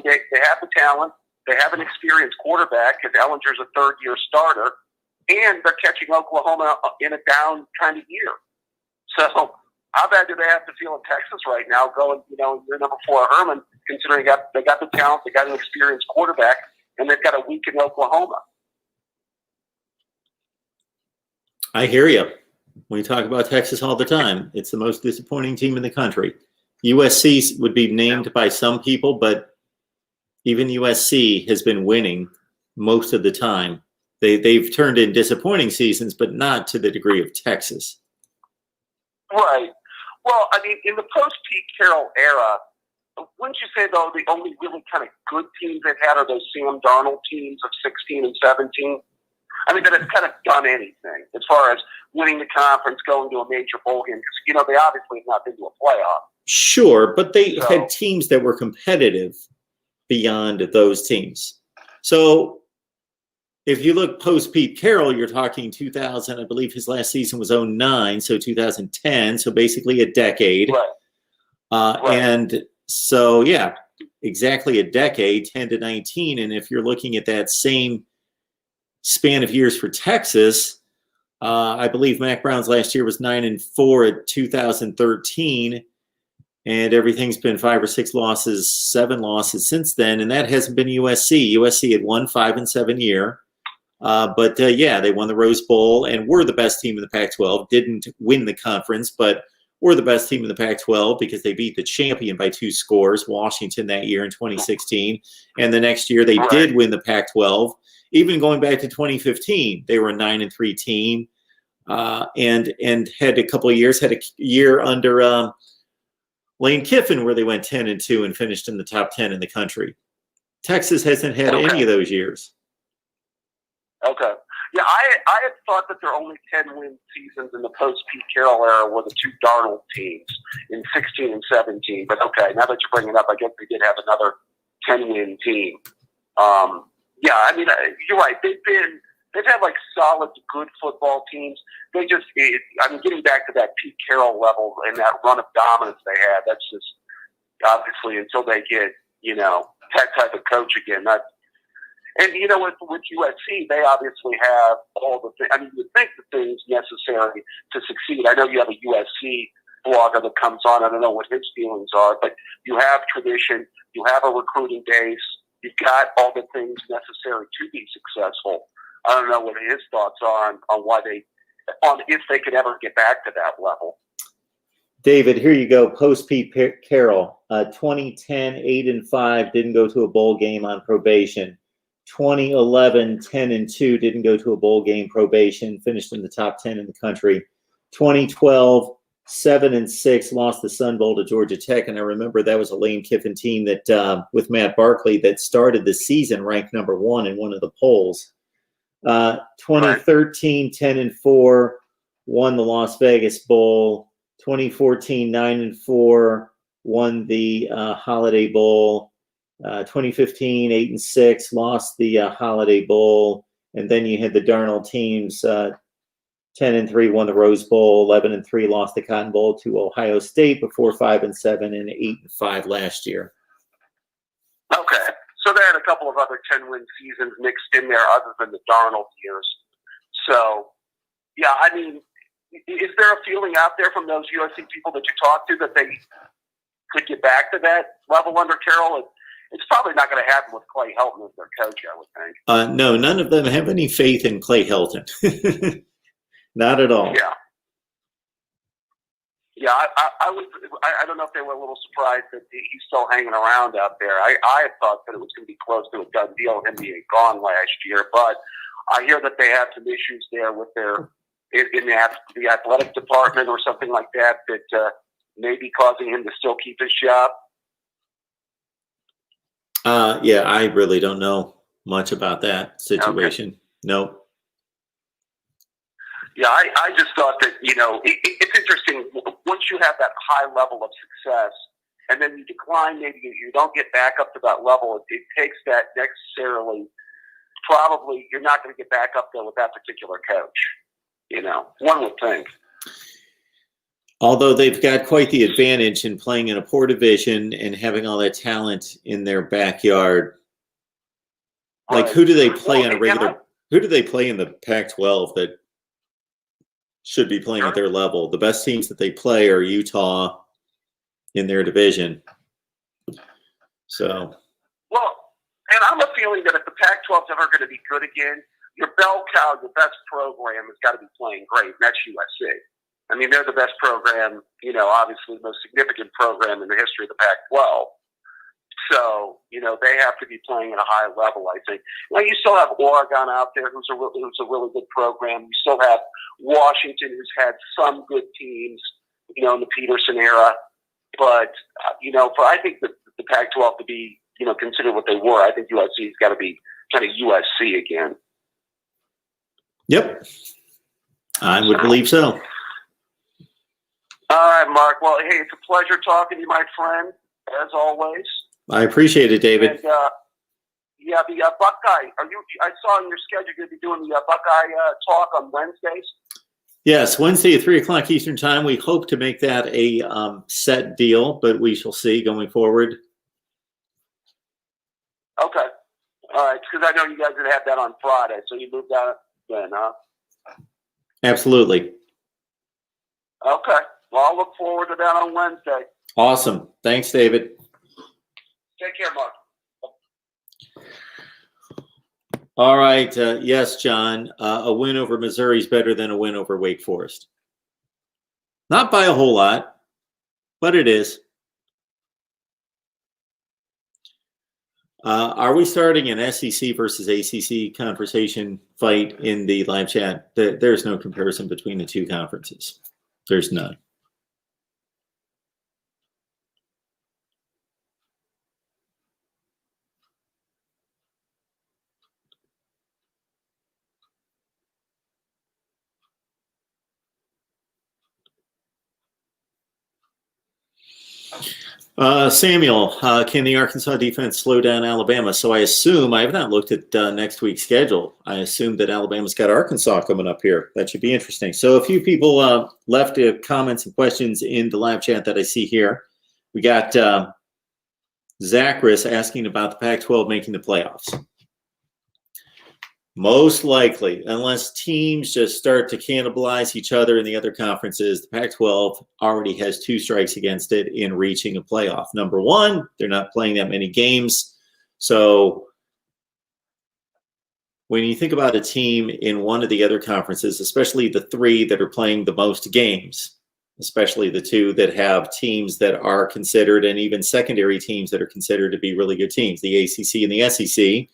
the talent, they have an experienced quarterback, because Ellinger's a third-year starter, and they're catching Oklahoma in a down kind of year. So how bad do they have to feel in Texas right now going, year number 4 Herman, considering they got the talent, they got an experienced quarterback, and they've got a week in Oklahoma? I hear you. We talk about Texas all the time. It's the most disappointing team in the country. USC would be named by some people, but even USC has been winning most of the time. They've turned in disappointing seasons, but not to the degree of Texas. Right. Well, I mean, in the post-Pete Carroll era, wouldn't you say, though, the only really kind of good teams they've had are those Sam Darnold teams of 16 and 17? I mean, that have kind of done anything as far as winning the conference, going to a major bowl game, because, they obviously have not been to a playoff. Sure, but they had teams that were competitive beyond those teams. So if you look post-Pete Carroll, you're talking 2000, I believe his last season was 2009, so 2010, so basically a decade. Right. And so, yeah, exactly a decade, 10 to 19. And if you're looking at that same span of years for Texas, I believe Mac Brown's last year was 9-4 at 2013, and everything's been 5 or 6 losses, 7 losses since then, and that hasn't been USC. USC had won 5-7 year, but they won the Rose Bowl and were the best team in the Pac-12. Didn't win the conference, but were the best team in the Pac-12 because they beat the champion by 2 scores, Washington, that year in 2016, and the next year they did win the Pac-12. Even going back to 2015, they were a 9-3 team, and had a couple of years, had a year under Lane Kiffin where they went 10-2 and finished in the top 10 in the country. Texas hasn't had any of those years. Okay. Yeah, I had thought that their only 10-win seasons in the post-Pete Carroll era were the 2 Darnold teams in 16 and 17. But okay, now that you bring it up, I guess they did have another 10-win team. Yeah, I mean, you're right. They've had like solid, good football teams. They just, getting back to that Pete Carroll level and that run of dominance they had, that's just obviously until they get, that type of coach again, And, you know, with USC, they obviously have all the things. I mean, you would think the things necessary to succeed. I know you have a USC blogger that comes on. I don't know what his feelings are, but you have tradition. You have a recruiting base. You've got all the things necessary to be successful. I don't know what his thoughts are on why if they could ever get back to that level. David, here you go. Post Pete Carroll, 2010, 8-5, didn't go to a bowl game on probation. 2011, 10-2, didn't go to a bowl game, probation, finished in the top 10 in the country. 2012, 7-6, lost the Sun Bowl to Georgia Tech, and I remember that was a Lane Kiffin team that, with Matt Barkley, that started the season ranked number 1 in one of the polls. 2013, 10-4, won the Las Vegas Bowl. 2014, 9-4, won the Holiday Bowl. 2015, 8-6, lost the Holiday Bowl, and then you had the Darnold teams. 10-3, won the Rose Bowl. 11-3, lost the Cotton Bowl to Ohio State before 5-7 and 8-5 last year. Okay, so they had a couple of other 10-win seasons mixed in there, other than the Darnold years. So, yeah, I mean, is there a feeling out there from those USC people that you talk to that they could get back to that level under Carroll? It's probably not going to happen with Clay Helton as their coach, I would think. No, none of them have any faith in Clay Helton. Not at all. Yeah. Yeah, I don't know if they were a little surprised that he's still hanging around out there. I had thought that it was going to be close to a done deal, him being gone last year, but I hear that they have some issues there with in the athletic department or something like that may be causing him to still keep his job. Yeah, I really don't know much about that situation. Okay. Nope. Yeah, I just thought that, you know, it's interesting. Once you have that high level of success and then you decline, maybe you don't get back up to that level, it takes that necessarily, probably you're not going to get back up there with that particular coach. You know, one would think. Although they've got quite the advantage in playing in a poor division and having all that talent in their backyard. Like, who do they play on a regular? Who do they play in the Pac-12 that should be playing at their level? The best teams that they play are Utah in their division. So. Well, and I'm a feeling that if the Pac-12 is ever going to be good again, your bell cow, your best program has got to be playing great, and that's USC. I mean, they're the best program, you know, obviously the most significant program in the history of the Pac-12. So, you know, they have to be playing at a high level, I think. Now, you still have Oregon out there, who's a really good program. You still have Washington, who's had some good teams, you know, in the Peterson era. But, you know, I think the Pac-12 to be, you know, considered what they were, I think USC's got to be kind of USC again. Yep. I would believe so. All right, Mark. Well, hey, it's a pleasure talking to you, my friend, as always. I appreciate it, David. And, yeah, the Buckeye. I saw in your schedule you're going to be doing the Buckeye talk on Wednesdays. Yes, Wednesday at 3:00 Eastern Time. We hope to make that a set deal, but we shall see going forward. Okay. All right, because I know you guys would have that on Friday, so you moved that then, huh? Absolutely. Okay. Well, I'll look forward to that on Wednesday. Awesome. Thanks, David. Take care, Mark. All right. Yes, John. A win over Missouri is better than a win over Wake Forest. Not by a whole lot, but it is. Are we starting an SEC versus ACC conversation fight in the live chat? There's no comparison between the two conferences. There's none. Samuel, can the Arkansas defense slow down Alabama? So I assume, I have not looked at next week's schedule. I assume that Alabama's got Arkansas coming up here. That should be interesting. So a few people left comments and questions in the live chat that I see here. We got Zachary asking about the Pac-12 making the playoffs. Most likely, unless teams just start to cannibalize each other in the other conferences, the Pac-12 already has 2 strikes against it in reaching a playoff. Number one, they're not playing that many games. So when you think about a team in one of the other conferences, especially the 3 that are playing the most games, especially the 2 that have teams that are considered, and even secondary teams that are considered to be really good teams, the ACC and the SEC.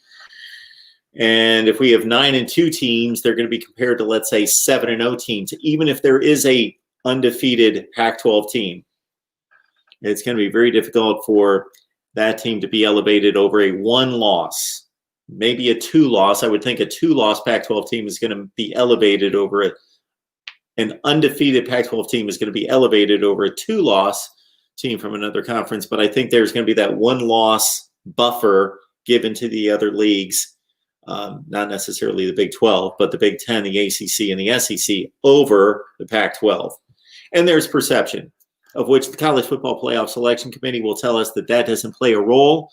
And if we have 9-2 teams, they're going to be compared to, let's say, 7-0 teams. Even if there is a undefeated Pac-12 team, it's going to be very difficult for that team to be elevated over a 1-loss, maybe a 2-loss. I would think a 2-loss Pac-12 team is going to be elevated over an undefeated Pac-12 team is going to be elevated over a 2-loss team from another conference. But I think there's going to be that 1-loss buffer given to the other leagues. Not necessarily the Big 12, but the Big 10, the ACC, and the SEC over the Pac-12. And there's perception, of which the College Football Playoff Selection Committee will tell us that that doesn't play a role.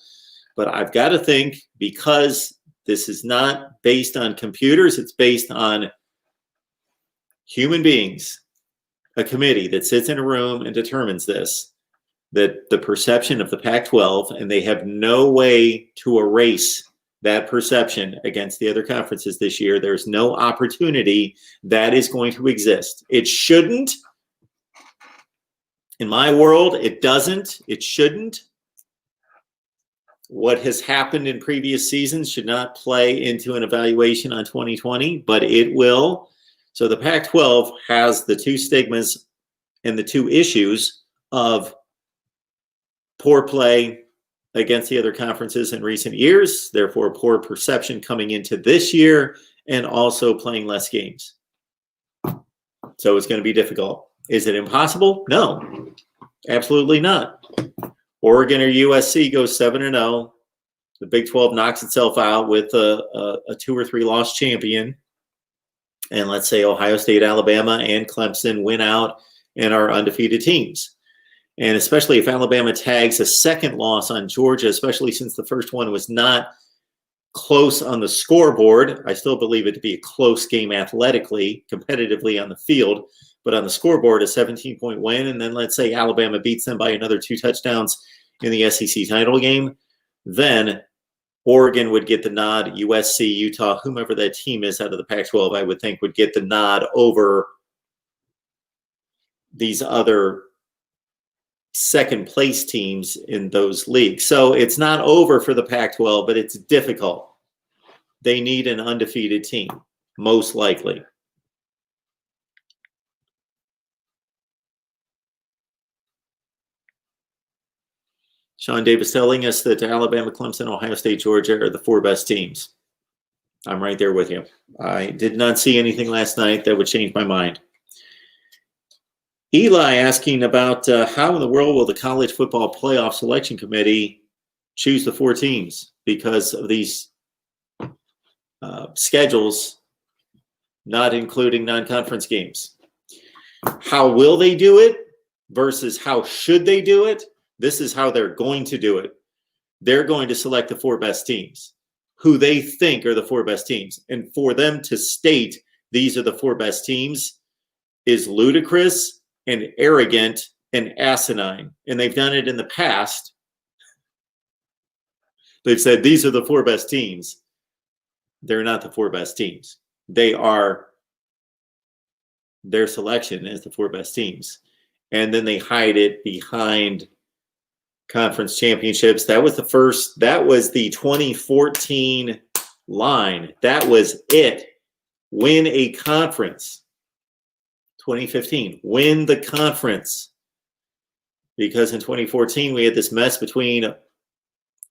But I've got to think, because this is not based on computers, it's based on human beings, a committee that sits in a room and determines this, that the perception of the Pac-12, and they have no way to erase that perception against the other conferences this year. There's no opportunity that is going to exist. It shouldn't. In my world, it doesn't. It shouldn't. What has happened in previous seasons should not play into an evaluation on 2020, but it will. So the Pac-12 has the 2 stigmas and the 2 issues of poor play against the other conferences in recent years, therefore poor perception coming into this year, and also playing less games. So it's going to be difficult. Is it impossible? No, absolutely not. Oregon or USC goes 7-0. The Big 12 knocks itself out with a 2 or 3 loss champion. And let's say Ohio State, Alabama, and Clemson win out and are undefeated teams. And especially if Alabama tags a second loss on Georgia, especially since the first one was not close on the scoreboard. I still believe it to be a close game athletically, competitively on the field, but on the scoreboard, a 17-point win. And then let's say Alabama beats them by another 2 touchdowns in the SEC title game. Then Oregon would get the nod. USC, Utah, whomever that team is out of the Pac-12, I would think would get the nod over these other second place teams in those leagues. So it's not over for the Pac-12, but it's difficult. They need an undefeated team, most likely. Sean Davis telling us that Alabama, Clemson, Ohio State, Georgia are the 4 best teams. I'm right there with you. I did not see anything last night that would change my mind. Eli asking about how in the world will the College Football Playoff Selection Committee choose the 4 teams because of these schedules not including non-conference games. How will they do it versus how should they do it? This is how they're going to do it. They're going to select the 4 best teams, who they think are the 4 best teams. And for them to state these are the 4 best teams is ludicrous and arrogant and asinine. And they've done it in the past. They've said these are the 4 best teams. They're not the 4 best teams. They are, their selection as the 4 best teams. And then they hide it behind conference championships. That was the 2014 line. That was it. Win a conference. 2015, win the conference. Because in 2014, we had this mess between,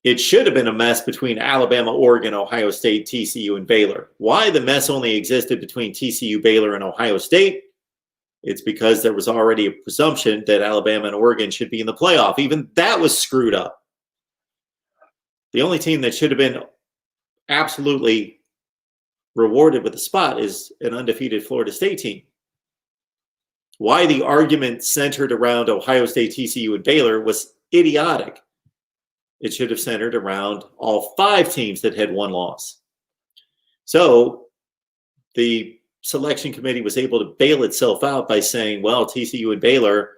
it should have been a mess between Alabama, Oregon, Ohio State, TCU, and Baylor. Why the mess only existed between TCU, Baylor, and Ohio State? It's because there was already a presumption that Alabama and Oregon should be in the playoff. Even that was screwed up. The only team that should have been absolutely rewarded with a spot is an undefeated Florida State team. Why the argument centered around Ohio State, TCU, and Baylor was idiotic. It should have centered around all 5 teams that had 1 loss. So the selection committee was able to bail itself out by saying, well, TCU and Baylor,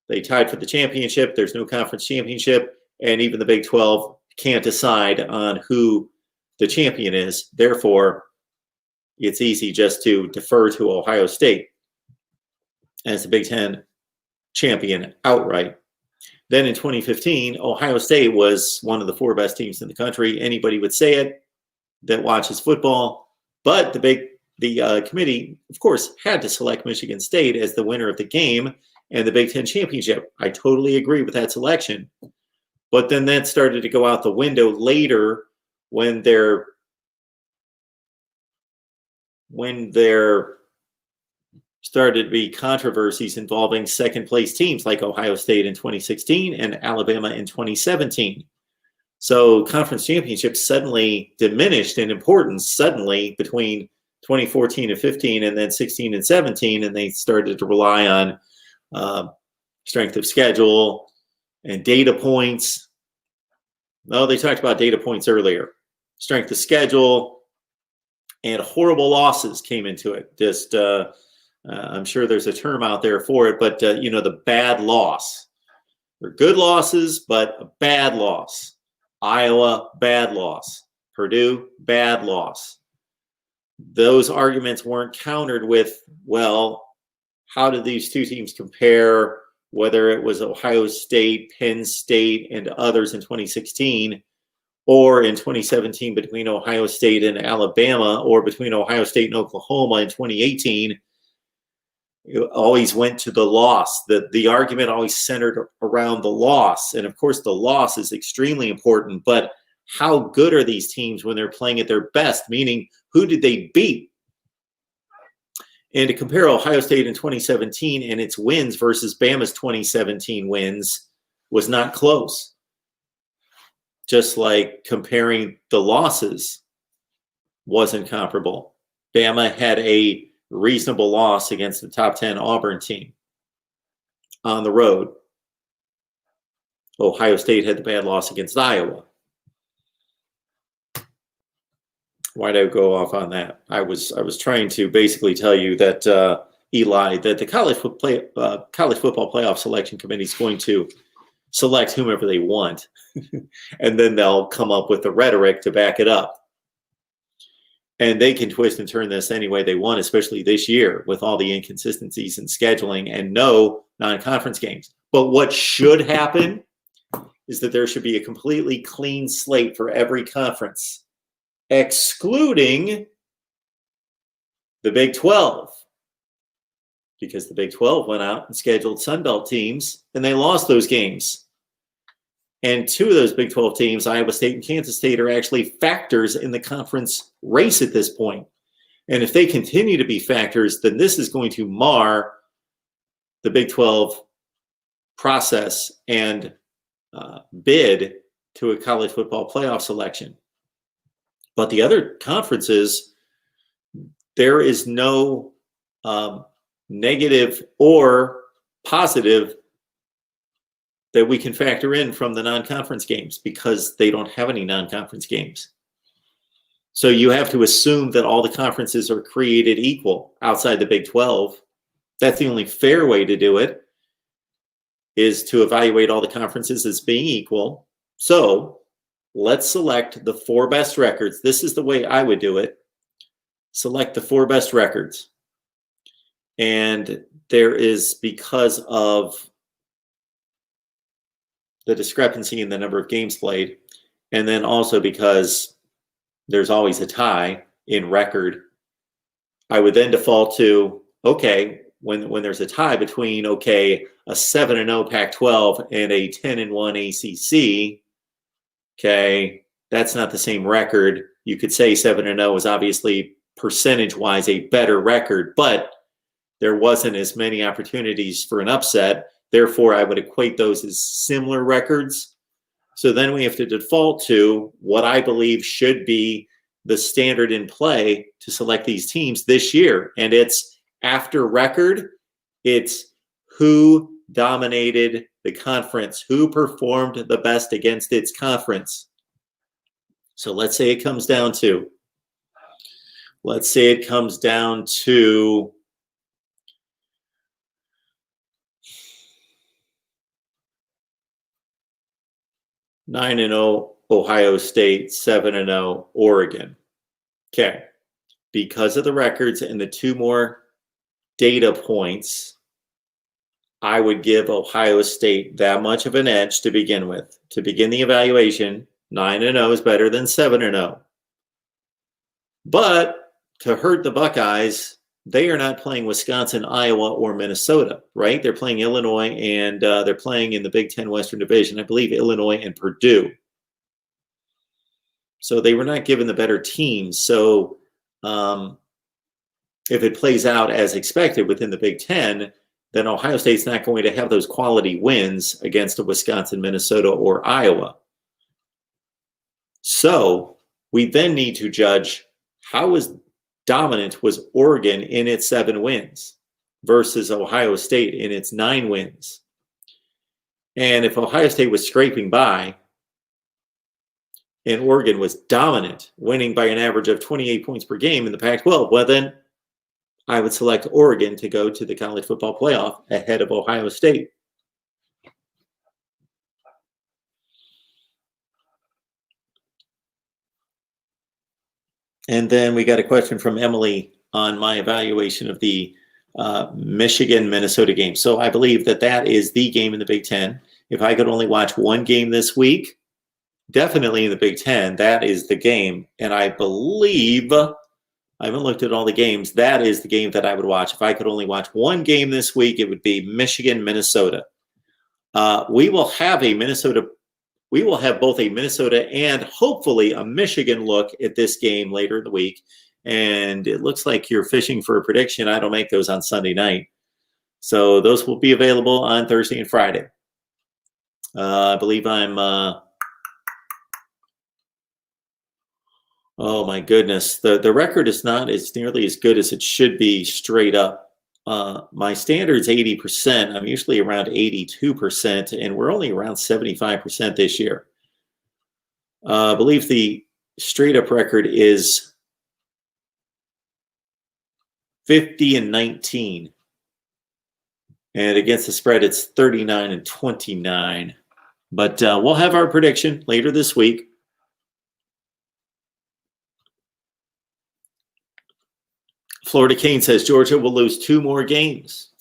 they tied for the championship. There's no conference championship. And even the Big 12 can't decide on who the champion is. Therefore, it's easy just to defer to Ohio State as the Big 10 champion outright. Then in 2015, Ohio State was one of the 4 best teams in the country. Anybody would say it that watches football. But the committee, of course, had to select Michigan State as the winner of the game and the Big 10 championship. I totally agree with that selection. But then that started to go out the window later when there started to be controversies involving second-place teams like Ohio State in 2016 and Alabama in 2017. So conference championships suddenly diminished in importance suddenly between 2014 and 15 and then 16 and 17, and they started to rely on strength of schedule and data points. No, they talked about data points earlier. Strength of schedule and horrible losses came into it. Just, I'm sure there's a term out there for it, but the bad loss. They're good losses, but a bad loss. Iowa, bad loss. Purdue, bad loss. Those arguments weren't countered with, well, how did these two teams compare, whether it was Ohio State, Penn State, and others in 2016, or in 2017 between Ohio State and Alabama, or between Ohio State and Oklahoma in 2018. It always went to the loss. The argument always centered around the loss. And of course, the loss is extremely important, but how good are these teams when they're playing at their best? Meaning, who did they beat? And to compare Ohio State in 2017 and its wins versus Bama's 2017 wins was not close. Just like comparing the losses wasn't comparable. Bama had a reasonable loss against the top 10 Auburn team on the road. Ohio State had the bad loss against Iowa. Why did I go off on that? I was trying to basically tell you that Eli, that the college football playoff selection committee is going to select whomever they want, and then they'll come up with the rhetoric to back it up. And they can twist and turn this any way they want, especially this year with all the inconsistencies in scheduling and no non-conference games. But what should happen is that there should be a completely clean slate for every conference, excluding the Big 12, because the Big 12 went out and scheduled Sun Belt teams, and they lost those games. And 2 of those Big 12 teams, Iowa State and Kansas State, are actually factors in the conference race at this point. And if they continue to be factors, then this is going to mar the Big 12 process and bid to a college football playoff selection. But the other conferences, there is no negative or positive that we can factor in from the non-conference games because they don't have any non-conference games. So you have to assume that all the conferences are created equal outside the Big 12. That's the only fair way to do it, is to evaluate all the conferences as being equal. So let's select the 4 best records. This is the way I would do it. Select the 4 best records. And there is, because of the discrepancy in the number of games played, and then also because there's always a tie in record, I would then default to, okay, when there's a tie between, okay, a 7-0 Pac-12 and a 10-1 ACC, okay, that's not the same record. You could say 7-0 is obviously percentage-wise a better record, but there wasn't as many opportunities for an upset. Therefore, I would equate those as similar records. So then we have to default to what I believe should be the standard in play to select these teams this year. And it's after record, it's who dominated the conference, who performed the best against its conference. So let's say it comes down to let's say it comes down to nine and 0 Ohio State, 7 and 0 Oregon. Okay. Because of the records and the two more data points, I would give Ohio State that much of an edge to begin with. To begin the evaluation, 9 and 0 is better than 7 and 0. But to hurt the Buckeyes, they are not playing Wisconsin, Iowa, or Minnesota, right? They're playing Illinois, and they're playing in the Big Ten Western Division, I believe Illinois and Purdue. So they were not given the better teams. So if it plays out as expected within the Big Ten, then Ohio State's not going to have those quality wins against a Wisconsin, Minnesota, or Iowa. So we then need to judge how dominant was Oregon in its 7 wins versus Ohio State in its 9 wins. And if Ohio State was scraping by and Oregon was dominant, winning by an average of 28 points per game in the Pac-12, well then I would select Oregon to go to the college football playoff ahead of Ohio State. And then we got a question from Emily on my evaluation of the Michigan-Minnesota game. So I believe that that is the game in the Big Ten. If I could only watch one game this week, definitely in the Big Ten, that is the game. And I believe, I haven't looked at all the games, that is the game that I would watch. If I could only watch one game this week, it would be Michigan-Minnesota. We will have both a Minnesota and hopefully a Michigan look at this game later in the week. And it looks like you're fishing for a prediction. I don't make those on Sunday night. So those will be available on Thursday and Friday. I believe I'm, oh my goodness. The record is not as nearly as good as it should be straight up. My standard's 80%. I'm usually around 82%, and we're only around 75% this year. I believe the straight up record is 50-19. And against the spread, it's 39-29. But we'll have our prediction later this week. Florida Kane says Georgia will lose 2 more games.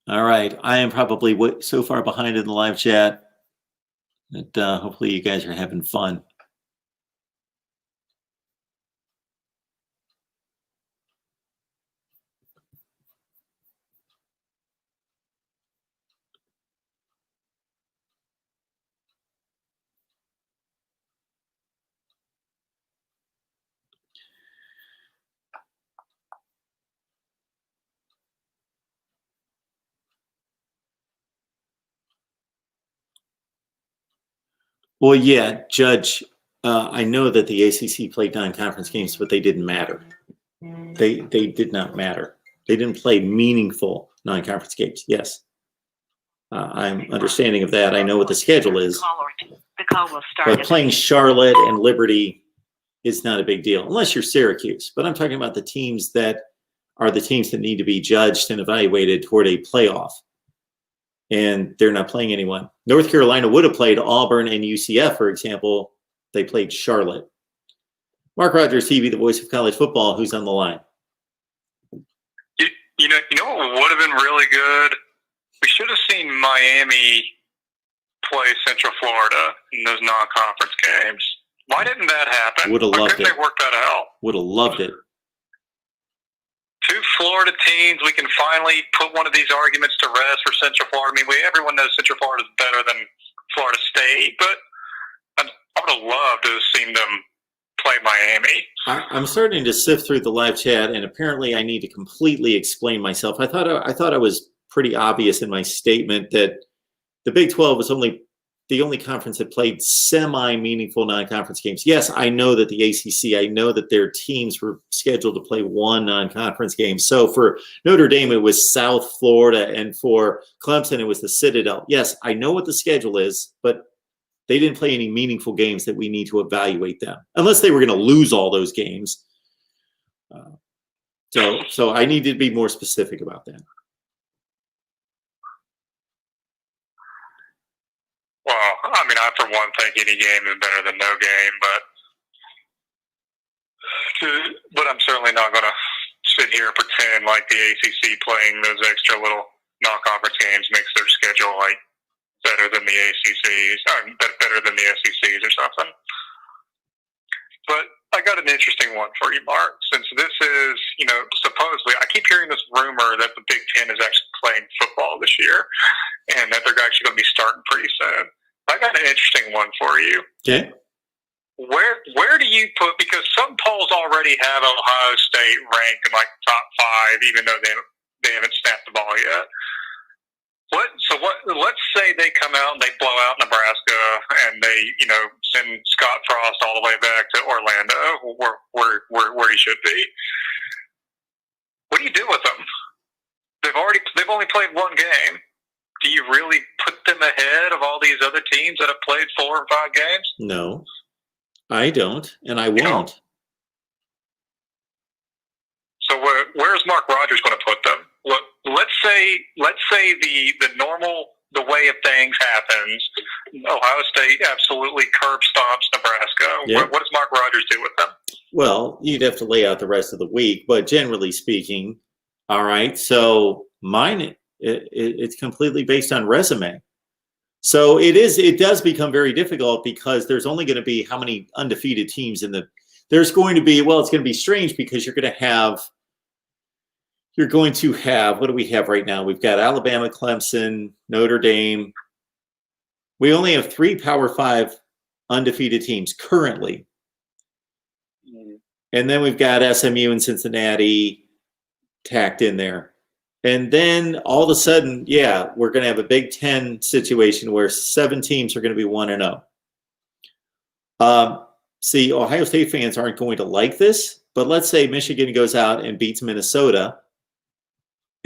All right. I am probably so far behind in the live chat that hopefully you guys are having fun. Well, yeah, Judge, I know that the ACC played non-conference games, but they didn't matter. They did not matter. They didn't play meaningful non-conference games. Yes. I'm understanding of that. I know what the schedule is. The call will start. But playing Charlotte and Liberty is not a big deal, unless you're Syracuse. But I'm talking about the teams that are the teams that need to be judged and evaluated toward a playoff. And they're not playing anyone. North Carolina would have played Auburn and UCF, for example. They played Charlotte. MarkRogersTV, the voice of college football, who's on the line? You know what would have been really good? We should have seen Miami play Central Florida in those non-conference games. Why didn't that happen? Would have loved it. Why couldn't they work that out? Would have loved it. 2 Florida teams. We can finally put one of these arguments to rest for Central Florida. I mean, everyone knows Central Florida is better than Florida State, but I would have loved to have seen them play Miami. I'm starting to sift through the live chat, and apparently I need to completely explain myself. I thought I was pretty obvious in my statement that the Big 12 was the only conference that played semi-meaningful non-conference games. Yes, I know that the ACC, I know that their teams were scheduled to play 1 non-conference game. So for Notre Dame, it was South Florida, and for Clemson, it was the Citadel. Yes, I know what the schedule is, but They didn't play any meaningful games that we need to evaluate them, unless they were going to lose all those games. So I need to be more specific about that. Well, I mean, I for one think any game is better than no game, but I'm certainly not going to sit here and pretend like the ACC playing those extra little non-conference games makes their schedule like better than the ACC's, or better than the SEC's or something. But I got an interesting one for you, Mark. Since this is, supposedly, I keep hearing this rumor that the Big Ten is actually playing football this year, and that they're actually going to be starting pretty soon. I got an interesting one for you. Okay. Where do you put, because some polls already have Ohio State ranked in like top 5, even though they haven't snapped the ball yet. Let's say they come out and they blow out Nebraska and they, send Scott Frost all the way back to Orlando, where he should be. What do you do with them? They've only played one game. Do you really put them ahead of all these other teams that have played 4 or 5 games? No, I don't, and I won't. So where's Mark Rogers going to put them? Look, let's say the way of things happens. Ohio State absolutely curb stomps Nebraska. Yep. What does Mark Rogers do with them? Well, you'd have to lay out the rest of the week, but generally speaking, all right. So mine, it's completely based on resume. So it does become very difficult because there's only going to be how many undefeated teams there's going to be, it's going to be strange because you're going to have, what do we have right now? We've got Alabama, Clemson, Notre Dame. We only have 3 Power 5 undefeated teams currently. And then we've got SMU and Cincinnati tacked in there. And then all of a sudden, we're going to have a Big Ten situation where 7 teams are going to be 1-0. See, Ohio State fans aren't going to like this, but let's say Michigan goes out and beats Minnesota,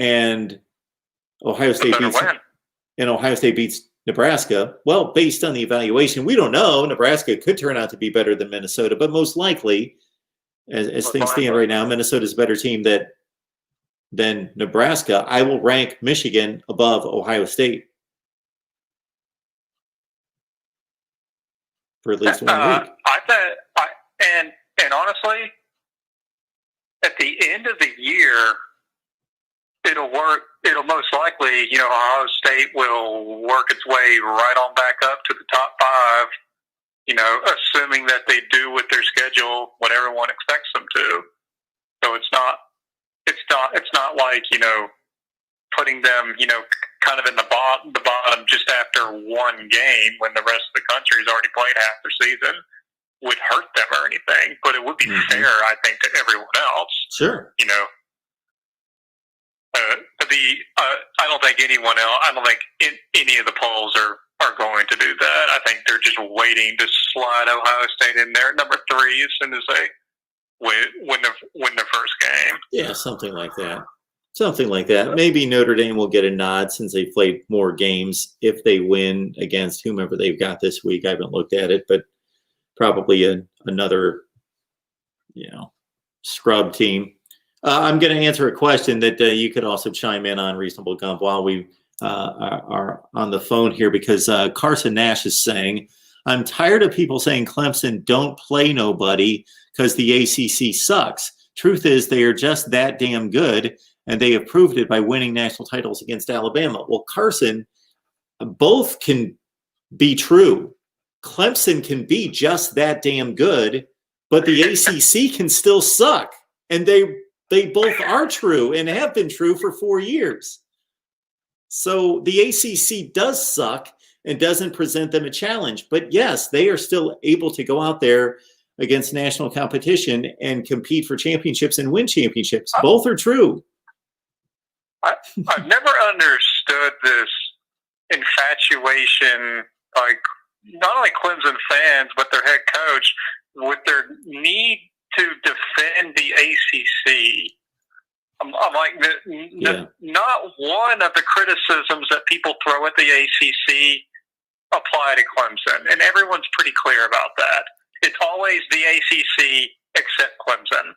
and Ohio State beats Nebraska. Well, based on the evaluation, we don't know. Nebraska could turn out to be better than Minnesota, but most likely, as things stand right now, Minnesota's a better team than Nebraska. I will rank Michigan above Ohio State for at least 1 week. I bet, and honestly, at the end of the year, it'll work. It'll most likely, Ohio State will work its way right on back up to the top 5. Assuming that they do with their schedule what everyone expects them to. So it's not like, putting them, kind of in the bottom just after one game when the rest of the country's already played half their season would hurt them or anything. But it would be fair, I think, to everyone else. Sure. I don't think anyone else, I don't think any of the polls are going to do that. I think they're just waiting to slide Ohio State in there at number 3 as soon as they win their first game. Yeah, something like that. Maybe Notre Dame will get a nod since they've played more games if they win against whomever they've got this week. I haven't looked at it, but probably another, scrub team. I'm going to answer a question that you could also chime in on, Reasonable Gump, while we are on the phone here, because Carson Nash is saying, I'm tired of people saying Clemson don't play nobody because the ACC sucks. Truth is, they are just that damn good, and they have proved it by winning national titles against Alabama. Well, Carson, both can be true. Clemson can be just that damn good, but the ACC can still suck. And they both are true and have been true for 4 years. So the ACC does suck and doesn't present them a challenge. But yes, they are still able to go out there against national competition and compete for championships and win championships. Both are true. I've never understood this infatuation, like not only Clemson fans, but their head coach, with their need to defend the ACC. I'm like, not one of the criticisms that people throw at the ACC apply to Clemson, and everyone's pretty clear about that. It's always the ACC except Clemson.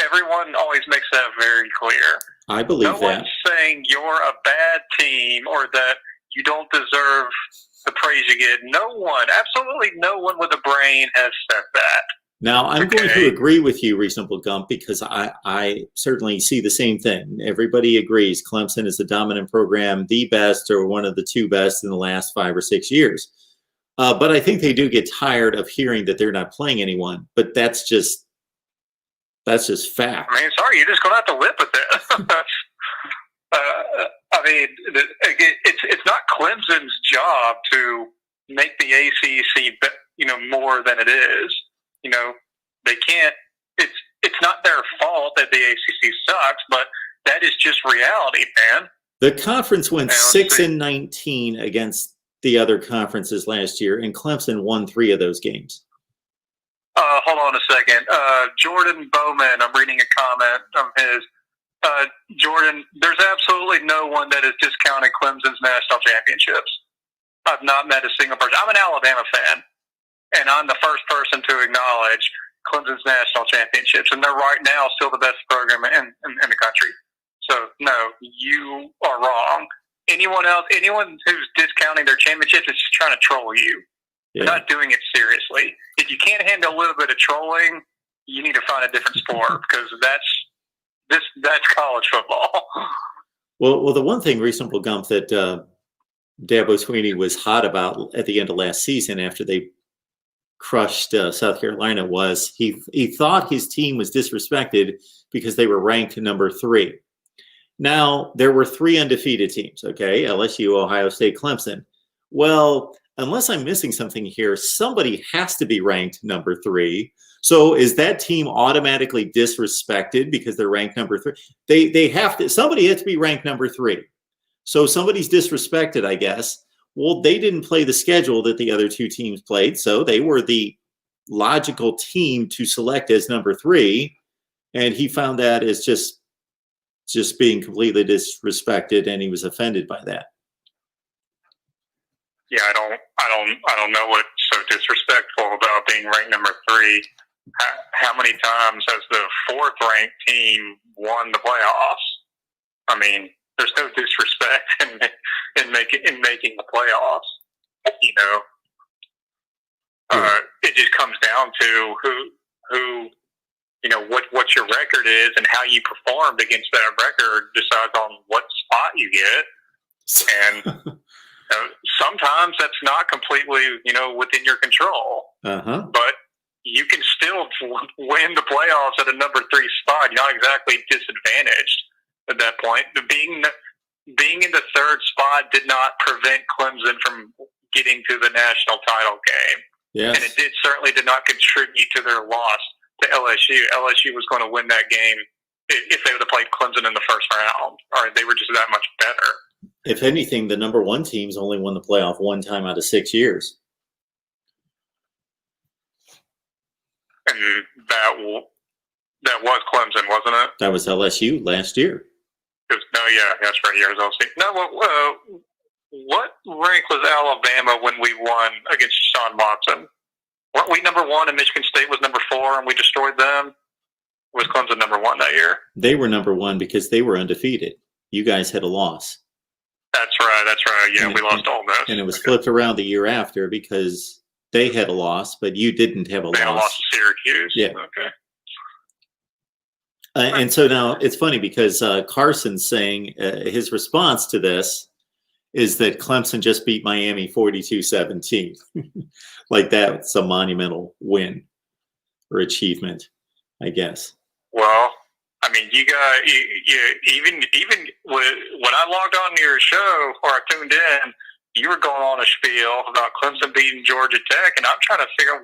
Everyone always makes that very clear. I believe no that. one's saying you're a bad team or that you don't deserve the praise you get. No one, absolutely no one with a brain has said that. Now, I'm going to agree with you, Reasonable Gump, because I certainly see the same thing. Everybody agrees Clemson is the dominant program, the best or one of the two best in the last 5 or 6 years. But I think they do get tired of hearing that they're not playing anyone. But that's just fact. I mean, sorry, you're just going to have to live with it. I mean, it's not Clemson's job to make the ACC, more than it is. They can't. It's not their fault that the ACC sucks, but that is just reality, man. The conference went 6-19 against the other conferences last year, and Clemson won 3 of those games. Hold on a second. Jordan Bowman, I'm reading a comment from his. Jordan, there's absolutely no one that has discounted Clemson's national championships. I've not met a single person. I'm an Alabama fan, and I'm the first person to acknowledge Clemson's national championships, and they're right now still the best program in the country. So, no, you are wrong. Anyone who's discounting their championships is just trying to troll you. Yeah. They're not doing it seriously. If you can't handle a little bit of trolling, you need to find a different sport because that's college football. Well, the one thing, Reasonable Gump, that Dabo Swinney was hot about at the end of last season after they crushed South Carolina was he thought his team was disrespected because they were ranked number 3. Now, there were 3 undefeated teams, okay? LSU, Ohio State, Clemson. Well, unless I'm missing something here, somebody has to be ranked number 3. So is that team automatically disrespected because they're ranked number 3? They have to. Somebody has to be ranked number 3. So somebody's disrespected, I guess. Well, they didn't play the schedule that the other 2 teams played, so they were the logical team to select as number 3, and he found that as just being completely disrespected, and he was offended by that. Yeah, I don't know what's so disrespectful about being ranked number 3. How many times has the 4th ranked team won the playoffs? I mean, there's no disrespect in making the playoffs. It just comes down to who what your record is and how you performed against that record decides on what spot you get. And sometimes that's not completely within your control. But you can still win the playoffs at a number 3 spot. You're not exactly disadvantaged at that point. Being in the 3rd spot did not prevent Clemson from getting to the national title game. Yes. And it certainly did not contribute to their loss to LSU. LSU was going to win that game if they would have played Clemson in the first round. Or they were just that much better. If anything, the number 1 team's only won the playoff 1 time out of 6 years. And that was Clemson, wasn't it? That was LSU last year. That's right. Yeah, what rank was Alabama when we won against Sean Watson? Weren't we number 1 and Michigan State was number 4 and we destroyed them? Was Clemson number 1 that year? They were number 1 because they were undefeated. You guys had a loss. That's right. Yeah, we lost Ole Miss. And it was flipped around the year after because they had a loss, but you didn't have a loss. They had a loss to Syracuse. Yeah. Okay. And so now it's funny because Carson's saying his response to this is that Clemson just beat Miami 42-17. Like that's a monumental win or achievement, I guess. Well, I mean, you even when I logged on to your show or I tuned in, you were going on a spiel about Clemson beating Georgia Tech, and I'm trying to figure out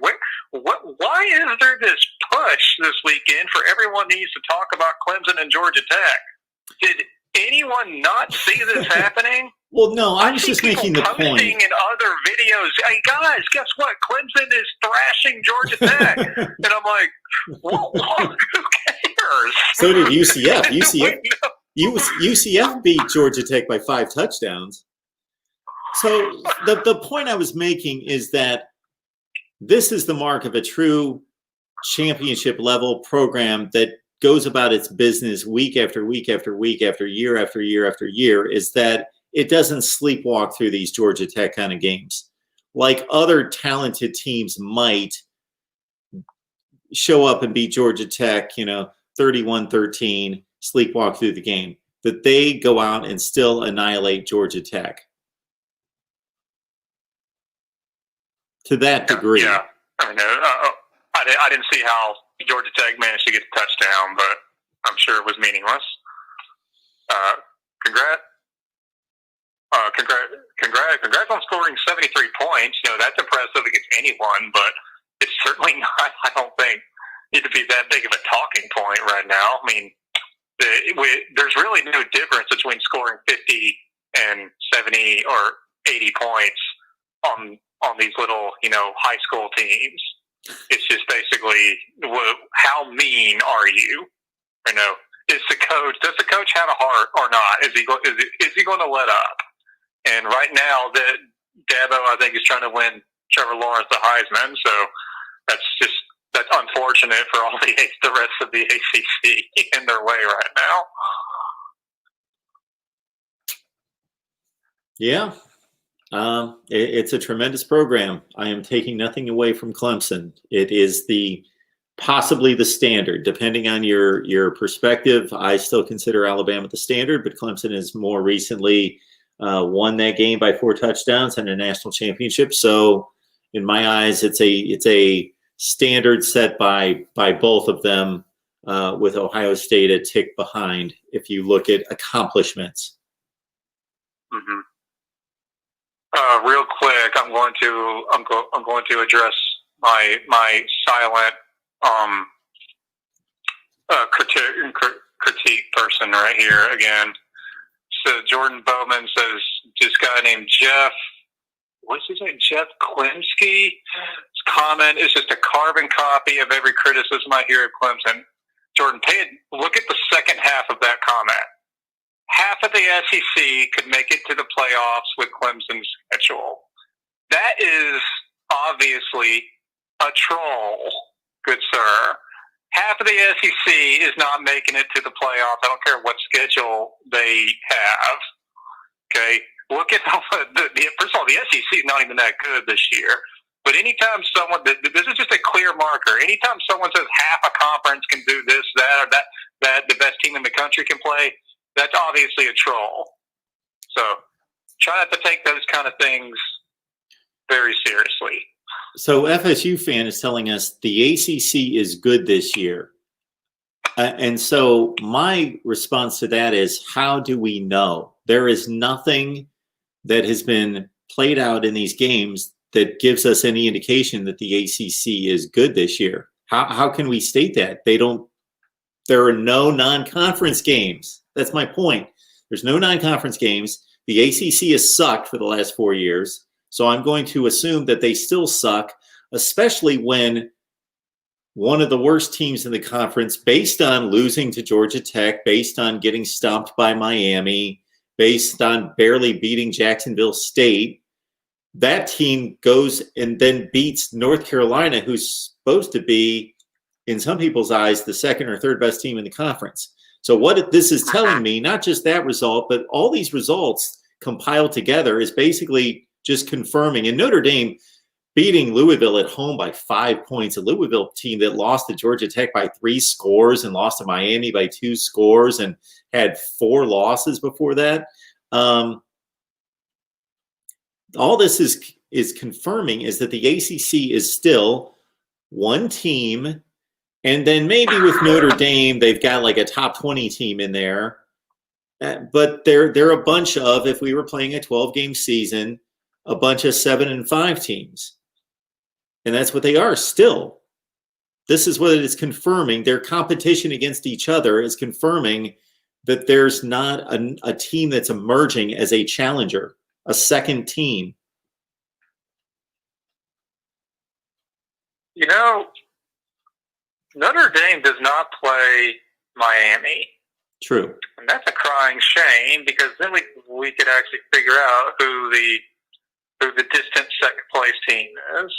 why is there this push this weekend for everyone needs to talk about Clemson and Georgia Tech? Did anyone not see this happening? Well, no, I was just making the point. Posting in other videos, hey guys, guess what? Clemson is thrashing Georgia Tech, and I'm like, well, who cares? So did UCF. UCF beat Georgia Tech by 5 touchdowns. So the point I was making is that this is the mark of a true championship level program that goes about its business week after week after week after year after year after year, is that it doesn't sleepwalk through these Georgia Tech kind of games. Like other talented teams might show up and beat Georgia Tech, 31-13, sleepwalk through the game, that they go out and still annihilate Georgia Tech. To that degree. Yeah. I mean, I didn't see how Georgia Tech managed to get a touchdown, but I'm sure it was meaningless. Congrats on scoring 73 points. That's impressive against anyone, but it's certainly not, I don't think, need to be that big of a talking point right now. I mean, there's really no difference between scoring 50 and 70 or 80 points on these little, high school teams. It's just basically, how mean are you? Does the coach have a heart or not? Is he going to let up? And right now, Dabo, I think, is trying to win Trevor Lawrence the Heisman. So that's unfortunate for all the rest of the ACC in their way right now. Yeah. It's a tremendous program. I am taking nothing away from Clemson. It is possibly the standard, depending on your perspective. I still consider Alabama the standard, but Clemson has more recently won that game by 4 touchdowns and a national championship. So in my eyes, it's a standard set by both of them, with Ohio State a tick behind if you look at accomplishments. Mm-hmm. Real quick, I'm going to address my silent critique person right here again. So Jordan Bowman says this guy named Jeff. What's his name? Jeff Klimsky. His comment is just a carbon copy of every criticism I hear of Clemson. Jordan, look at the second half of that comment. Half of the SEC could make it to the playoffs with Clemson's schedule. That is obviously a troll, good sir. Half of the SEC is not making it to the playoffs. I don't care what schedule they have. Okay? Look at first of all, the SEC is not even that good this year. But anytime this is just a clear marker. Anytime someone says half a conference can do this, that, or that the best team in the country can play, that's obviously a troll. So try not to take those kind of things very seriously. So FSU fan is telling us the ACC is good this year. And so my response to that is, how do we know? There is nothing that has been played out in these games that gives us any indication that the ACC is good this year. How can we state that? There are no non-conference games. That's my point. There's no non-conference games. The ACC has sucked for the last 4 years. So I'm going to assume that they still suck, especially when one of the worst teams in the conference, based on losing to Georgia Tech, based on getting stomped by Miami, based on barely beating Jacksonville State, that team goes and then beats North Carolina, who's supposed to be, in some people's eyes, the second or third best team in the conference. So what this is telling me, not just that result, but all these results compiled together, is basically just confirming. And Notre Dame beating Louisville at home by 5 points, a Louisville team that lost to Georgia Tech by 3 scores and lost to Miami by 2 scores and had 4 losses before that. All this is confirming is that the ACC is still one team. And then maybe with Notre Dame, they've got like a top 20 team in there. But they're a bunch of, if we were playing a 12-game season, a bunch of 7-5 teams. And that's what they are still. This is what it is confirming. Their competition against each other is confirming that there's not a team that's emerging as a challenger, a second team. Notre Dame does not play Miami. True. And that's a crying shame, because then we could actually figure out who the who the distant second place team is.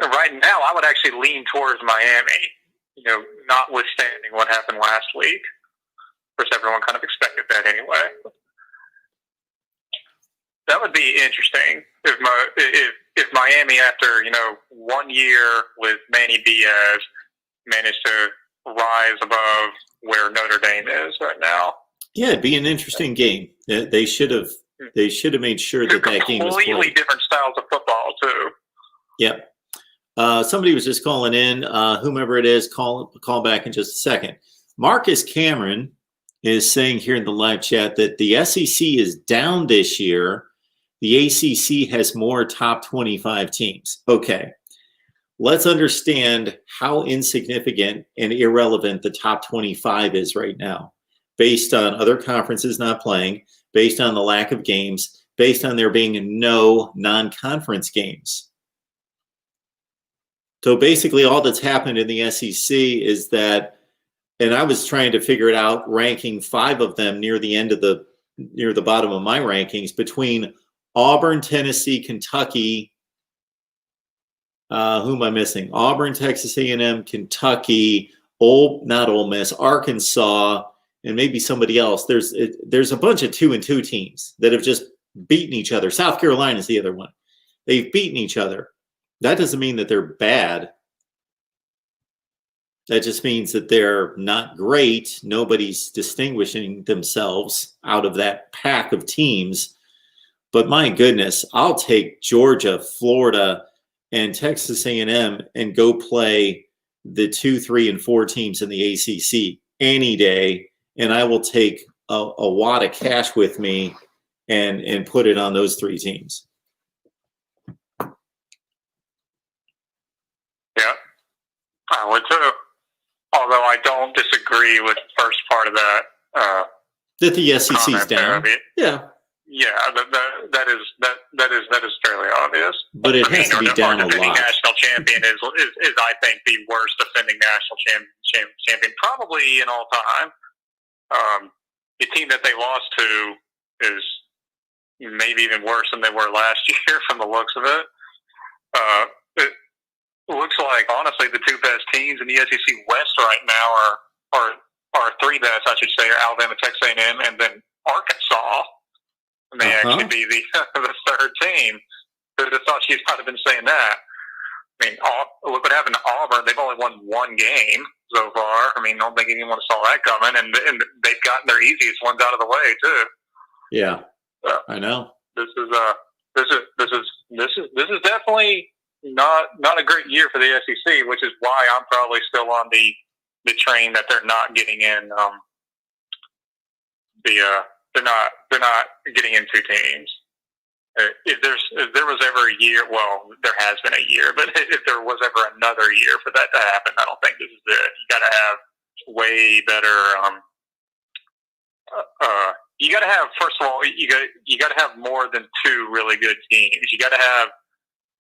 Right now, I would actually lean towards Miami, notwithstanding what happened last week. Of course, everyone kind of expected that anyway. That would be interesting if Miami, after 1 year with Manny Diaz, managed to rise above where Notre Dame is right now. Yeah, it'd be an interesting game. They should have made sure that game was played. Completely different styles of football too. Yep. Somebody was just calling in. Whomever it is, call back in just a second. Marcus Cameron is saying here in the live chat that the SEC is down this year. The ACC has more top 25 teams. Okay. Let's understand how insignificant and irrelevant the top 25 is right now, based on other conferences not playing, based on the lack of games, based on there being no non-conference games. So basically all that's happened in the SEC is that, and I was trying to figure it out, ranking 5 of them near the bottom of my rankings, between Auburn, Tennessee, Kentucky. Who am I missing? Auburn, Texas A&M, Kentucky, not Ole Miss, Arkansas, and maybe somebody else. There's a bunch of 2-2 teams that have just beaten each other. South Carolina is the other one. They've beaten each other. That doesn't mean that they're bad. That just means that they're not great. Nobody's distinguishing themselves out of that pack of teams. But my goodness, I'll take Georgia, Florida, and Texas A&M and go play the 2, 3, and 4 teams in the ACC any day, and I will take a wad of cash with me and put it on those 3 teams. Yeah, I would too. Although I don't disagree with the first part of that. That the SEC's down. Yeah. Yeah, that is fairly obvious. But it has to be down a lot. Our defending national champion is I think the worst defending national champion probably in all time. The team that they lost to is maybe even worse than they were last year from the looks of it. It looks like honestly the 2 best teams in the SEC West right now are 3 best, I should say, are Alabama, Texas A&M, and then Arkansas. May actually be the 3rd team. Who'd have thought she might have been saying that? I mean, look what happened to Auburn. They've only won 1 game so far. I mean, I don't think anyone saw that coming, and they've gotten their easiest ones out of the way too. Yeah, I know. This is definitely not a great year for the SEC, which is why I'm probably still on the train that they're not getting in. They're not getting in 2 teams. If there was ever a year, well, there has been a year, but if there was ever another year for that to happen, I don't think this is it. You got to have way better. You got to have, first of all, you got to have more than 2 really good teams. You got to have,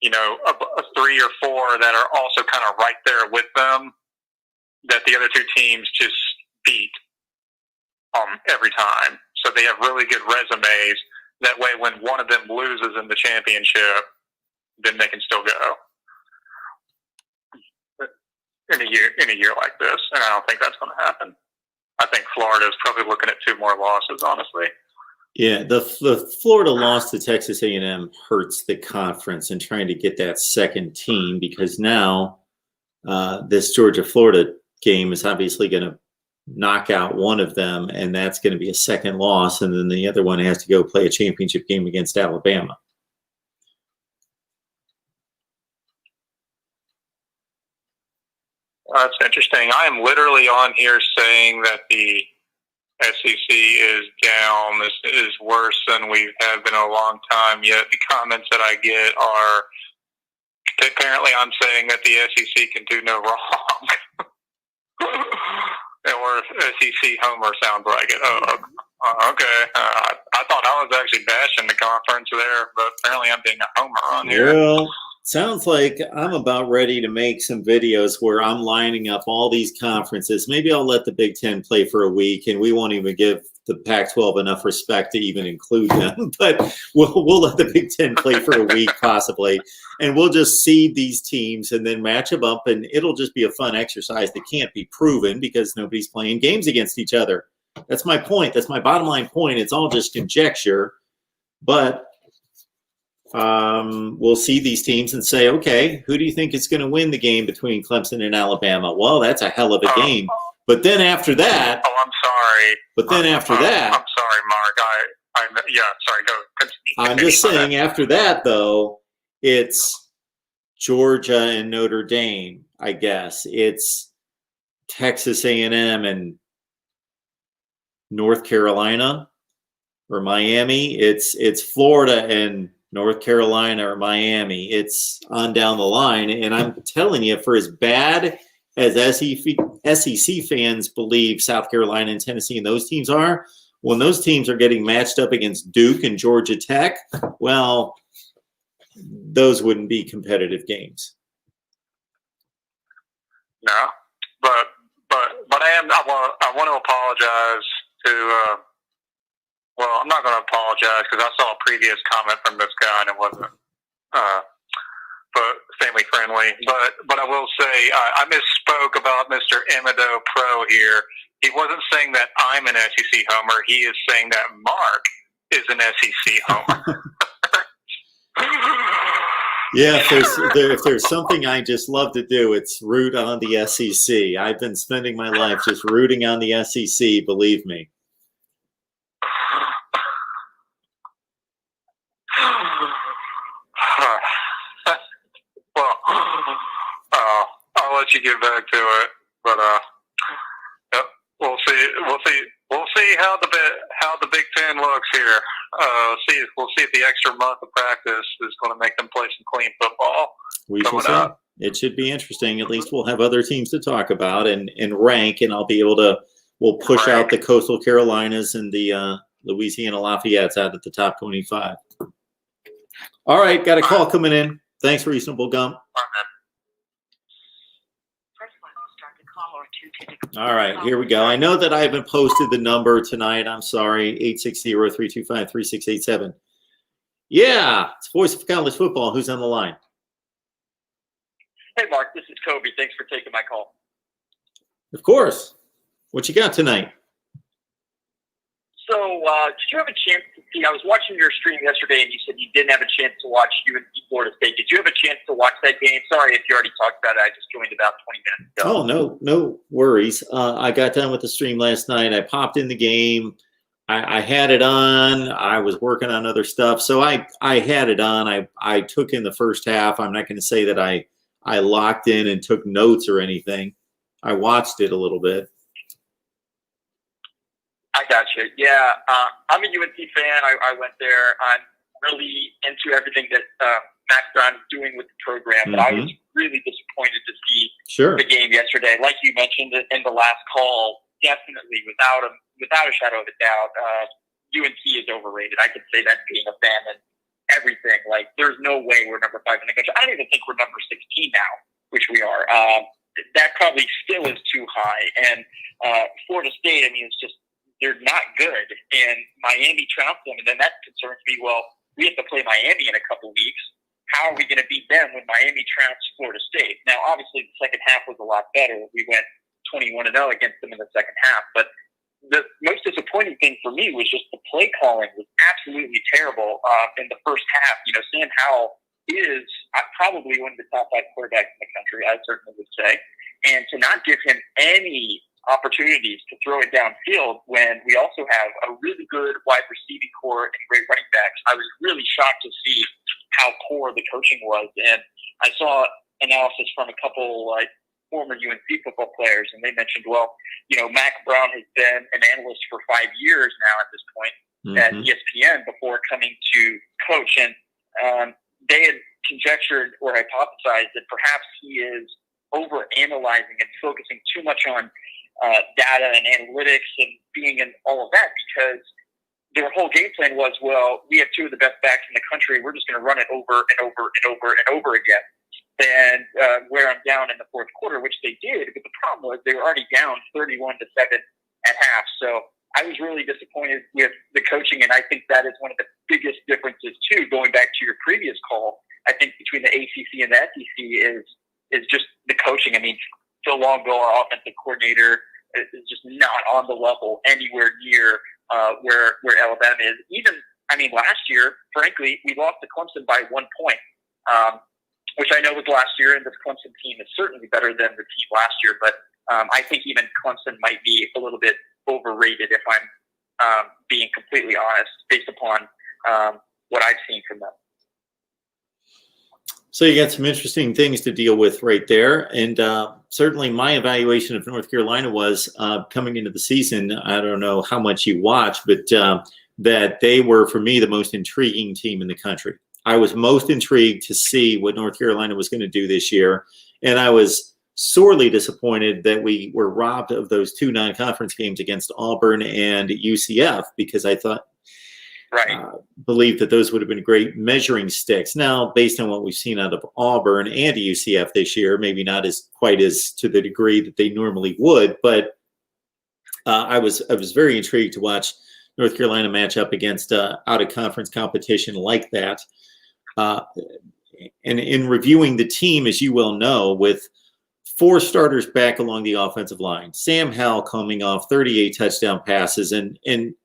a 3 or 4 that are also kind of right there with them, that the other 2 teams just beat every time. So they have really good resumes. That way, when one of them loses in the championship, then they can still go. In a year like this, and I don't think that's going to happen. I think Florida is probably looking at 2 more losses, honestly. Yeah, the Florida loss to Texas A&M hurts the conference and trying to get that 2nd team, because now this Georgia-Florida game is obviously going to knock out one of them, and that's going to be a 2nd loss, and then the other one has to go play a championship game against Alabama. That's interesting. I am literally on here saying that the SEC is down. This is worse than we've had been in a long time, yet the comments that I get are apparently I'm saying that the SEC can do no wrong. Or SEC homer sounds like it. Okay. I thought I was actually bashing the conference there, but apparently I'm being a homer on here. Well, sounds like I'm about ready to make some videos where I'm lining up all these conferences. Maybe I'll let the Big Ten play for a week, and we won't even give the Pac-12 enough respect to even include them. But we'll let the Big Ten play for a week possibly, and we'll just seed these teams and then match them up, and it'll just be a fun exercise that can't be proven because nobody's playing games against each other. That's my point. That's my bottom line point. It's all just conjecture, but we'll see these teams and say, okay, who do you think is going to win the game between Clemson and Alabama? Well, that's a hell of a game. But then after that, I'm sorry. But then after that, I'm sorry, Mark. Sorry. Go. Continue. I'm just saying. After that, though, it's Georgia and Notre Dame. I guess it's Texas A&M and North Carolina or Miami. It's Florida and North Carolina or Miami. It's on down the line. And I'm telling you, for as bad as SEC fans believe South Carolina and Tennessee and those teams are, when those teams are getting matched up against Duke and Georgia Tech, well, those wouldn't be competitive games. No, but I want to apologize to. Well, I'm not going to apologize because I saw a previous comment from this guy and it wasn't, but family friendly. But I will say I misspoke about Mr. Emido Pro here. He wasn't saying that I'm an SEC homer. He is saying that Mark is an SEC homer. Yeah, if there's something I just love to do, it's root on the SEC. I've been spending my life just rooting on the SEC, believe me. Well, I'll let you get back to it, but yep, we'll see how the Big Ten looks here. We'll see if the extra month of practice is going to make them play some clean football. We shall see. It should be interesting. At least we'll have other teams to talk about and rank, and we'll push out the Coastal Carolinas and the Louisiana Lafayette's out at the top 25. All right, got a call coming in. Thanks, Reasonable Gump. All right, here we go. I know that I haven't posted the number tonight. I'm sorry, 860-325-3687. Yeah, it's Voice of College Football. Who's on the line? Hey, Mark, this is Kobe. Thanks for taking my call. Of course. What you got tonight? So, did you have a chance to see? I was watching your stream yesterday, and you said you didn't have a chance to watch UNC Florida State. Did you have a chance to watch that game? Sorry if you already talked about it. I just joined about 20 minutes ago. Oh, no worries. I got done with the stream last night. I popped in the game. I had it on. I was working on other stuff, so I had it on. I took in the first half. I'm not going to say that I locked in and took notes or anything. I watched it a little bit. I got you. Yeah, I'm a UNC fan. I went there. I'm really into everything that Max Brown is doing with the program, but I was really disappointed to see the game yesterday. Like you mentioned in the last call, definitely without a shadow of a doubt, UNC is overrated. I could say that being a fan and everything. Like, there's no way we're number 5 in the country. I don't even think we're number 16 now, which we are. That probably still is too high. And Florida State, I mean, it's just, they're not good, and Miami trounced them, and then that concerns me. Well, we have to play Miami in a couple weeks. How are we going to beat them when Miami trounced Florida State? Now, obviously, the second half was a lot better. We went 21-0 against them in the second half, but the most disappointing thing for me was just the play calling was absolutely terrible in the first half. You know, Sam Howell is probably one of the top 5 quarterbacks in the country, I certainly would say, and to not give him any opportunities to throw it downfield when we also have a really good wide receiving core and great running backs. I was really shocked to see how poor the coaching was. And I saw analysis from a couple former UNC football players, and they mentioned, well, you know, Mac Brown has been an analyst for 5 years now at this point at ESPN before coming to coach. And they had conjectured or hypothesized that perhaps he is over-analyzing and focusing too much on data and analytics and being in all of that, because their whole game plan was, well, we have 2 of the best backs in the country. We're just going to run it over and over and over and over again and wear them down in the fourth quarter, which they did. But the problem was they were already down 31-7 at half. So I was really disappointed with the coaching, and I think that is one of the biggest differences too. Going back to your previous call, I think between the ACC and the SEC is just the coaching. I mean, Phil Longo, our offensive coordinator, is just not on the level anywhere near where Alabama is. Even, I mean, last year, frankly, we lost to Clemson by 1 point, which I know was last year, and this Clemson team is certainly better than the team last year. But I think even Clemson might be a little bit overrated, if I'm being completely honest, based upon what I've seen from them. So you got some interesting things to deal with right there. And certainly my evaluation of North Carolina was coming into the season, I don't know how much you watched, but that they were, for me, the most intriguing team in the country. I was most intrigued to see what North Carolina was going to do this year. And I was sorely disappointed that we were robbed of those 2 non-conference games against Auburn and UCF, because I thought, believed that those would have been great measuring sticks. Now, based on what we've seen out of Auburn and UCF this year, maybe not as quite as to the degree that they normally would, but I was very intrigued to watch North Carolina match up against out of conference competition like that. And in reviewing the team, as you well know, with 4 starters back along the offensive line, Sam Howell coming off 38 touchdown passes, and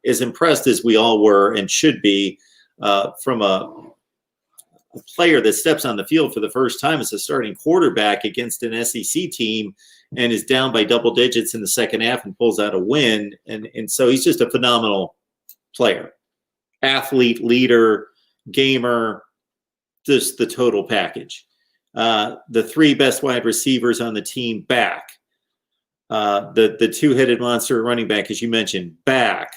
as impressed as we all were and should be from a player that steps on the field for the first time as a starting quarterback against an SEC team and is down by double digits in the second half and pulls out a win. And so he's just a phenomenal player, athlete, leader, gamer, just the total package. The 3 best wide receivers on the team back. The 2-headed monster running back, as you mentioned, back.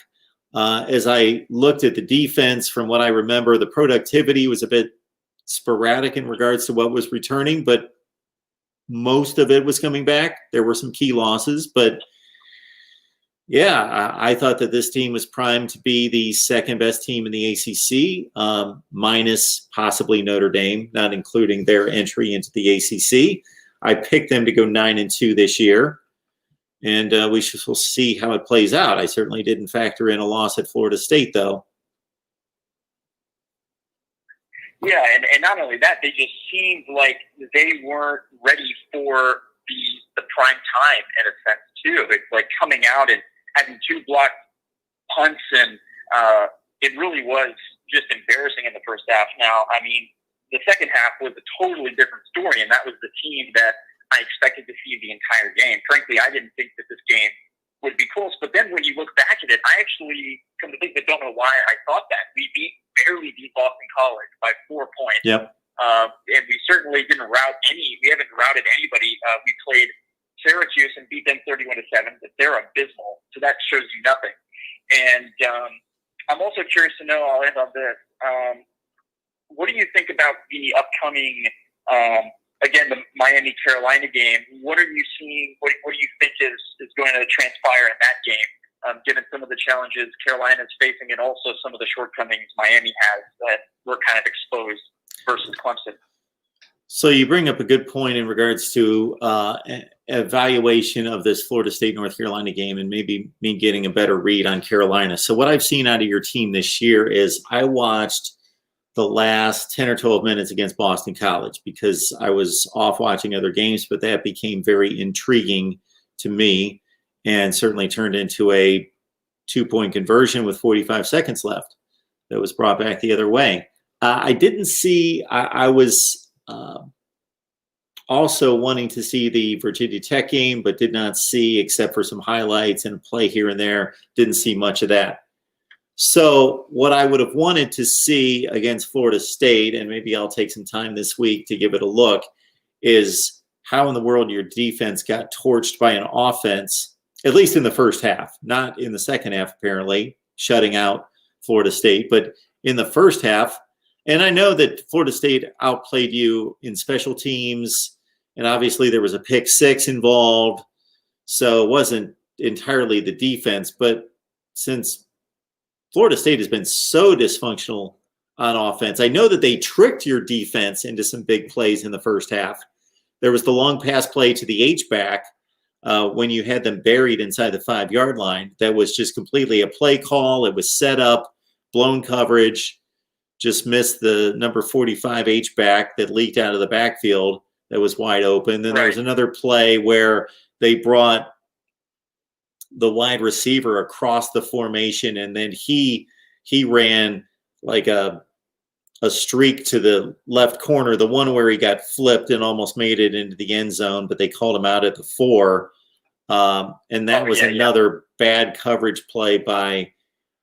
As I looked at the defense, from what I remember, the productivity was a bit sporadic in regards to what was returning, but most of it was coming back. There were some key losses, but yeah, I thought that this team was primed to be the 2nd best team in the ACC, minus possibly Notre Dame, not including their entry into the ACC. I picked them to go 9-2 this year, and we'll see how it plays out. I certainly didn't factor in a loss at Florida State, though. Yeah, and not only that, they just seemed like they weren't ready for the prime time in a sense, too. It's like coming out and having 2 blocked punts, and it really was just embarrassing in the first half. Now, I mean, the second half was a totally different story, and that was the team that I expected to see the entire game. Frankly, I didn't think that this game would be close, but then when you look back at it, I actually come to think that, don't know why I thought that. We barely beat Boston College by 4 points. Yep. And we certainly didn't we haven't routed anybody. We played Syracuse and beat them 31-7, but they're abysmal. So that shows you nothing. And I'm also curious to know, I'll end on this, what do you think about the upcoming, again, the Miami-Carolina game? What are you seeing? What do you think is going to transpire in that game, given some of the challenges Carolina is facing and also some of the shortcomings Miami has that were kind of exposed versus Clemson? So you bring up a good point in regards to evaluation of this Florida State-North Carolina game and maybe me getting a better read on Carolina. So what I've seen out of your team this year is I watched the last 10 or 12 minutes against Boston College because I was off watching other games, but that became very intriguing to me and certainly turned into a 2-point conversion with 45 seconds left that was brought back the other way. I didn't see, I was also wanting to see the Virginia Tech game, but did not see, except for some highlights and play here and there, didn't see much of that. So what I would have wanted to see against Florida State, and maybe I'll take some time this week to give it a look, is how in the world your defense got torched by an offense, at least in the first half, not in the second half, apparently, shutting out Florida State, but in the first half. And I know that Florida State outplayed you in special teams, and obviously there was a pick 6 involved, so it wasn't entirely the defense. But since Florida State has been so dysfunctional on offense, I know that they tricked your defense into some big plays in the first half. There was the long pass play to the H-back when you had them buried inside the 5-yard line. That was just completely a play call. It was set up, blown coverage, just missed the number 45 H-back that leaked out of the backfield that was wide open. Then there was another play where they brought the wide receiver across the formation, and then he ran like a streak to the left corner, the one where he got flipped and almost made it into the end zone, but they called him out at the 4. And that was another bad coverage play by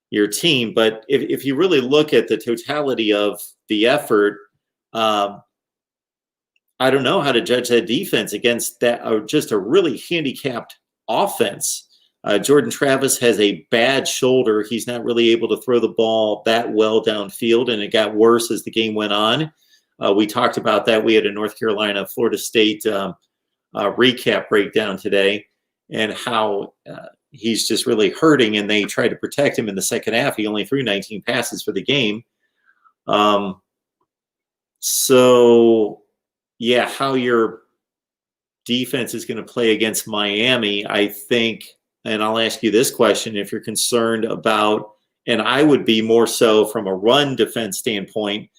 your team. But if you really look at the totality of the effort, I don't know how to judge that defense against that, or just a really handicapped offense. Jordan Travis has a bad shoulder. He's not really able to throw the ball that well downfield, and it got worse as the game went on. We talked about that. We had a North Carolina, Florida State recap breakdown today, and how he's just really hurting, and they tried to protect him in the second half. He only threw 19 passes for the game. So, yeah, how your defense is going to play against Miami, I think. And I'll ask you this question, if you're concerned about, and I would be more so from a run defense standpoint,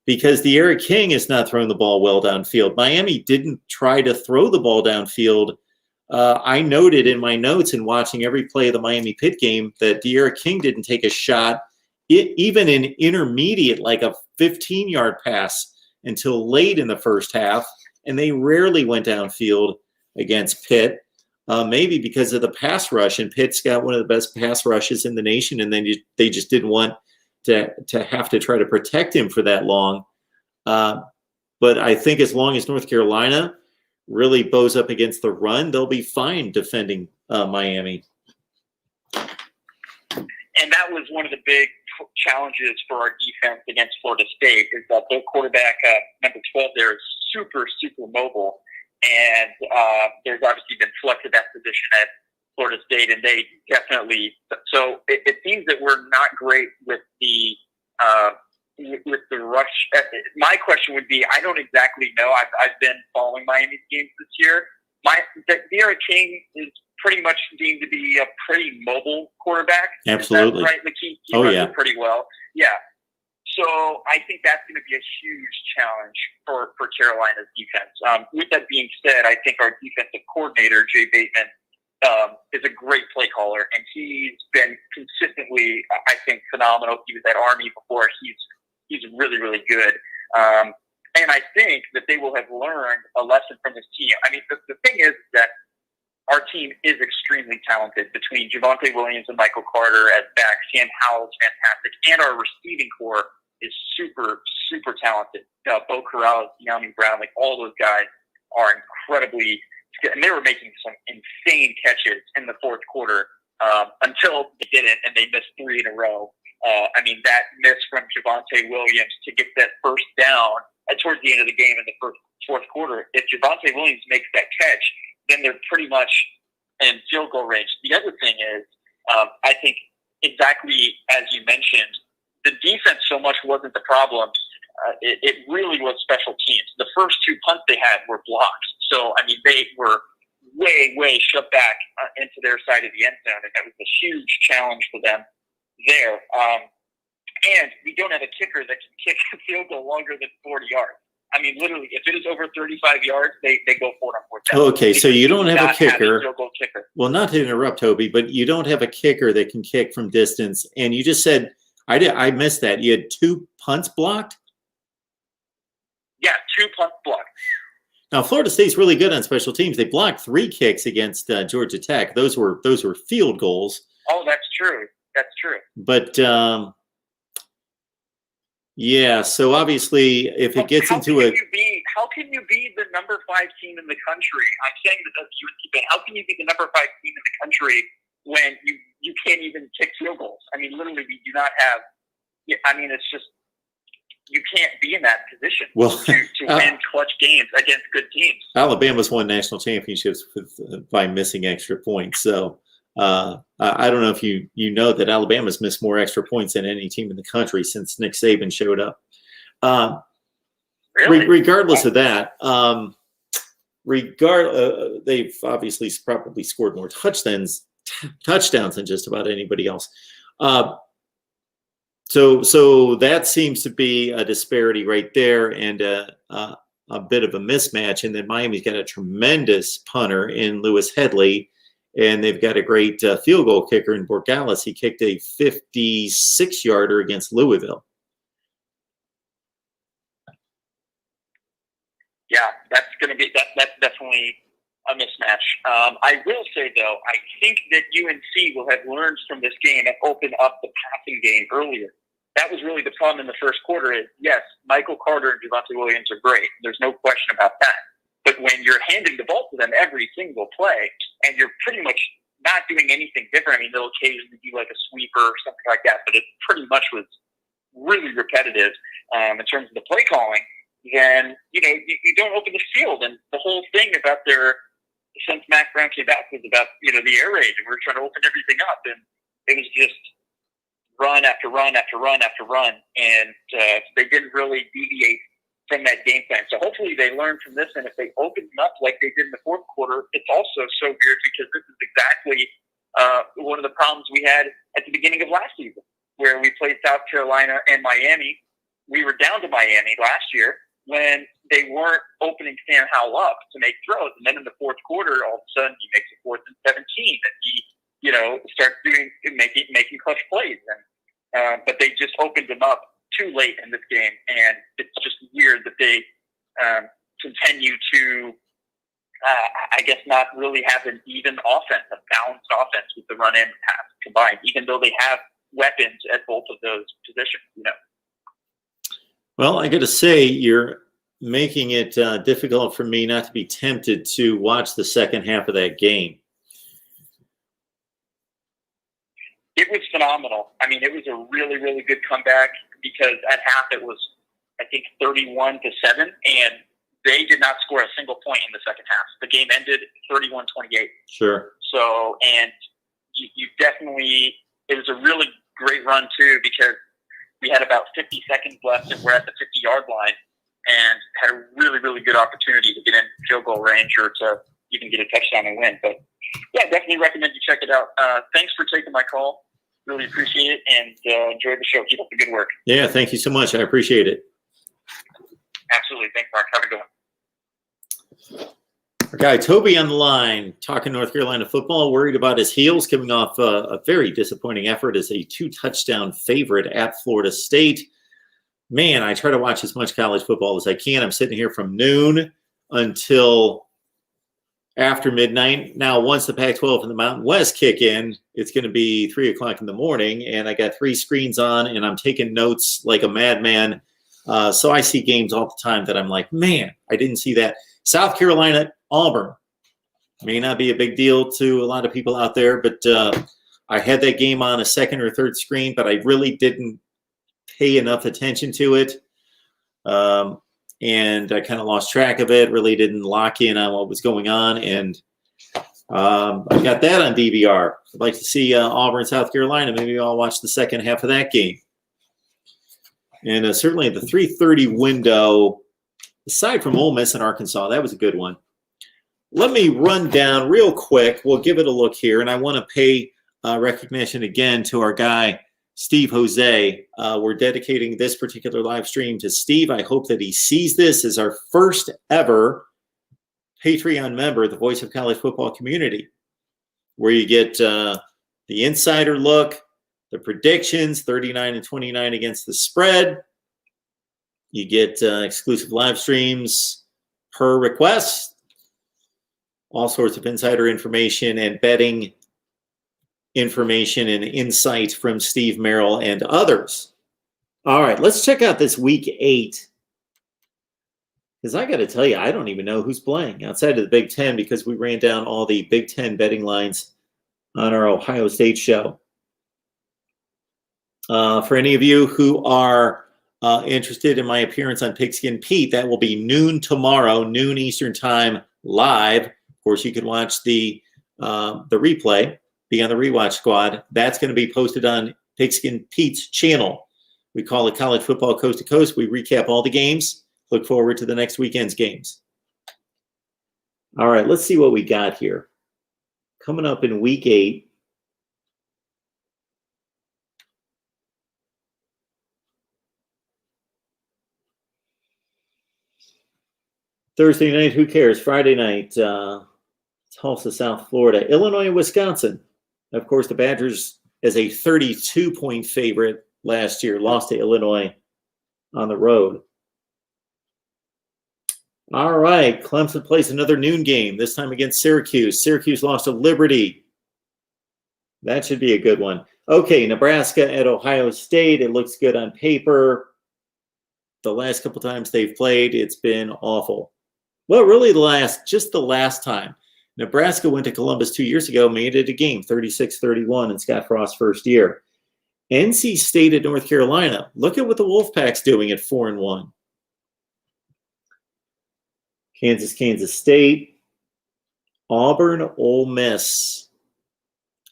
because De'Ara King is not throwing the ball well downfield. Miami didn't try to throw the ball downfield. I noted in my notes and watching every play of the Miami-Pitt game that De'Ara King didn't take a shot, even in intermediate, like a 15-yard pass, until late in the first half, and they rarely went downfield against Pitt. Maybe because of the pass rush, and Pitt's got one of the best pass rushes in the nation, and then they just didn't want to have to try to protect him for that long. But I think as long as North Carolina really bows up against the run, they'll be fine defending Miami. And that was one of the big challenges for our defense against Florida State, is that their quarterback, number 12 there, is super, super mobile. And there's obviously been flux of that position at Florida State, and they definitely. So it seems that we're not great with the rush. My question would be, I don't exactly know. I've been following Miami's games this year. De'Ara King is pretty much deemed to be a pretty mobile quarterback. Absolutely, right? Like he runs pretty well. Yeah. So I think that's going to be a huge challenge for Carolina's defense. With that being said, I think our defensive coordinator, Jay Bateman, is a great play caller, and he's been consistently, I think, phenomenal. He was at Army before. He's really, really good. And I think that they will have learned a lesson from this team. I mean, the thing is that our team is extremally talented between Javonte Williams and Michael Carter as backs. Sam Howell's fantastic, and our receiving core is super, super talented. Bo Corral, De'Ami Brown, like all those guys are incredibly good. And they were making some insane catches in the fourth quarter until they didn't, and they missed 3 in a row. I mean, that miss from Javonte Williams to get that first down towards the end of the game in the fourth quarter. If Javonte Williams makes that catch, then they're pretty much in field goal range. The other thing is, I think exactly as you mentioned, the defense so much wasn't the problem. It really was special teams. The first 2 punts they had were blocks. So, I mean, they were way, way shoved back into their side of the end zone, and that was a huge challenge for them there. And we don't have a kicker that can kick a field goal longer than 40 yards. I mean, literally, if it is over 35 yards, they go for it on 4th down. Okay, so you don't have a kicker. Kicker. Well, not to interrupt, Toby, but you don't have a kicker that can kick from distance. And you just said, I missed that. You had 2 punts blocked? Yeah, 2 punts blocked. Now, Florida State's really good on special teams. They blocked 3 kicks against Georgia Tech. Those were field goals. Oh, that's true. That's true. But yeah, so obviously, if it gets into a how can you be the number 5 team in the country? I'm saying that that's UNC, but how can you be the number 5 team in the country when you can't even kick field goals? I mean, literally, we do not have. I mean, it's just you can't be in that position to win clutch games against good teams. Alabama's won national championships by missing extra points. So I don't know if you know that Alabama's missed more extra points than any team in the country since Nick Saban showed up. Really? Regardless of that, they've obviously probably scored more touchdowns than just about anybody else. So that seems to be a disparity right there, and a bit of a mismatch. And then Miami's got a tremendous punter in Lewis Headley, and they've got a great field goal kicker in Borgalis. He kicked a 56-yarder against Louisville. Yeah, that's definitely a mismatch. I will say, though, I think that UNC will have learned from this game and open up the passing game earlier. That was really the problem in the first quarter is, yes, Michael Carter and Javonte Williams are great. There's no question about that. But when you're handing the ball to them every single play and you're pretty much not doing anything different, I mean, they'll occasionally do like a sweeper or something like that, but it pretty much was really repetitive in terms of the play calling, then, you don't open the field. And the whole thing about since Mac Brown came back was about, the air raid, and we're trying to open everything up. And it was just run after run after run after run. And they didn't really deviate from that game plan. So hopefully they learned from this. And if they open them up like they did in the fourth quarter, it's also so weird because this is exactly one of the problems we had at the beginning of last season, where we played South Carolina and Miami. We were down to Miami last year when they weren't opening Sam Howell up to make throws. And then in the fourth quarter, all of a sudden he makes a 4th and 17 and he, starts making clutch plays. And, but they just opened him up too late in this game. And it's just weird that they continue to, I guess, not really have an even offense, a balanced offense with the run and pass combined, even though they have weapons at both of those positions, Well, I got to say, you're making it difficult for me not to be tempted to watch the second half of that game. It was phenomenal. I mean, it was a really, really good comeback because at half it was, I think, 31-7, and they did not score a single point in the second half. The game ended 31-28. Sure. So, and you definitely, it was a really great run, too, because we had about 50 seconds left and we're at the 50-yard line and had a really, really good opportunity to get in field goal range or to even get a touchdown and win. But, yeah, definitely recommend you check it out. Thanks for taking my call. Really appreciate it and enjoyed the show. Keep up the good work. Yeah, thank you so much. I appreciate it. Absolutely. Thanks, Mark. Have a good one. Our guy Toby on the line, talking North Carolina football, worried about his heels coming off a very disappointing effort as a 2-touchdown favorite at Florida State. Man, I try to watch as much college football as I can. I'm sitting here from noon until after midnight. Now, once the Pac-12 and the Mountain West kick in, it's going to be 3 o'clock in the morning, and I got 3 screens on, and I'm taking notes like a madman. So I see games all the time that I'm like, man, I didn't see that. South Carolina, Auburn. May not be a big deal to a lot of people out there, but I had that game on a second or third screen, but I really didn't pay enough attention to it. And I kind of lost track of it, really didn't lock in on what was going on. And I got that on DVR. I'd like to see Auburn, South Carolina. Maybe I'll watch the second half of that game. And certainly the 3:30 window, aside from Ole Miss and Arkansas, that was a good one. Let me run down real quick. We'll give it a look here. And I want to pay recognition again to our guy, Steve Jose. We're dedicating this particular live stream to Steve. I hope that he sees this as our first ever Patreon member, the Voice of College Football Community, where you get the insider look, the predictions, 39-29 against the spread. You get exclusive live streams per request, all sorts of insider information and betting information and insight from Steve Merrill and others. All right, let's check out this week 8. Because I got to tell you, I don't even know who's playing outside of the Big Ten because we ran down all the Big Ten betting lines on our Ohio State show. For any of you who are interested in my appearance on Pigskin Pete, that will be noon tomorrow, noon Eastern time, live. Of course, you can watch the replay, be on the Rewatch Squad. That's going to be posted on Pigskin Pete's channel. We call it College Football Coast to Coast. We recap all the games. Look forward to the next weekend's games. All right, let's see what we got here. Coming up in week 8. Thursday night, who cares? Friday night, Tulsa, South Florida. Illinois and Wisconsin. Of course, the Badgers, as a 32-point favorite last year, lost to Illinois on the road. All right, Clemson plays another noon game, this time against Syracuse. Syracuse lost to Liberty. That should be a good one. Okay, Nebraska at Ohio State. It looks good on paper. The last couple times they've played, it's been awful. Well, really just the last time. Nebraska went to Columbus 2 years ago, made it a game, 36-31 in Scott Frost's first year. NC State at North Carolina. Look at what the Wolfpack's doing at 4-1. Kansas State. Auburn, Ole Miss.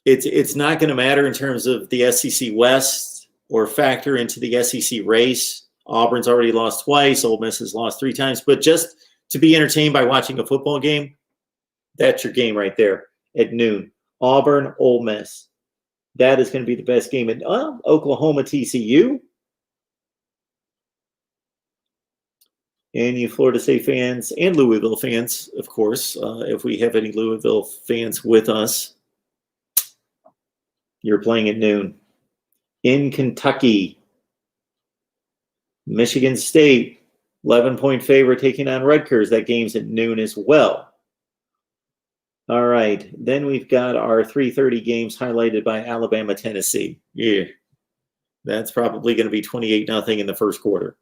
It's not going to matter in terms of the SEC West or factor into the SEC race. Auburn's already lost twice. Ole Miss has lost 3 times. But just to be entertained by watching a football game, that's your game right there at noon. Auburn, Ole Miss. That is going to be the best game. And Oklahoma, TCU. And you Florida State fans and Louisville fans, of course, if we have any Louisville fans with us, you're playing at noon. In Kentucky, Michigan State, 11-point favorite taking on Rutgers. That game's at noon as well. All right, then we've got our 3:30 games highlighted by Alabama, Tennessee. Yeah, that's probably going to be 28-0 in the first quarter.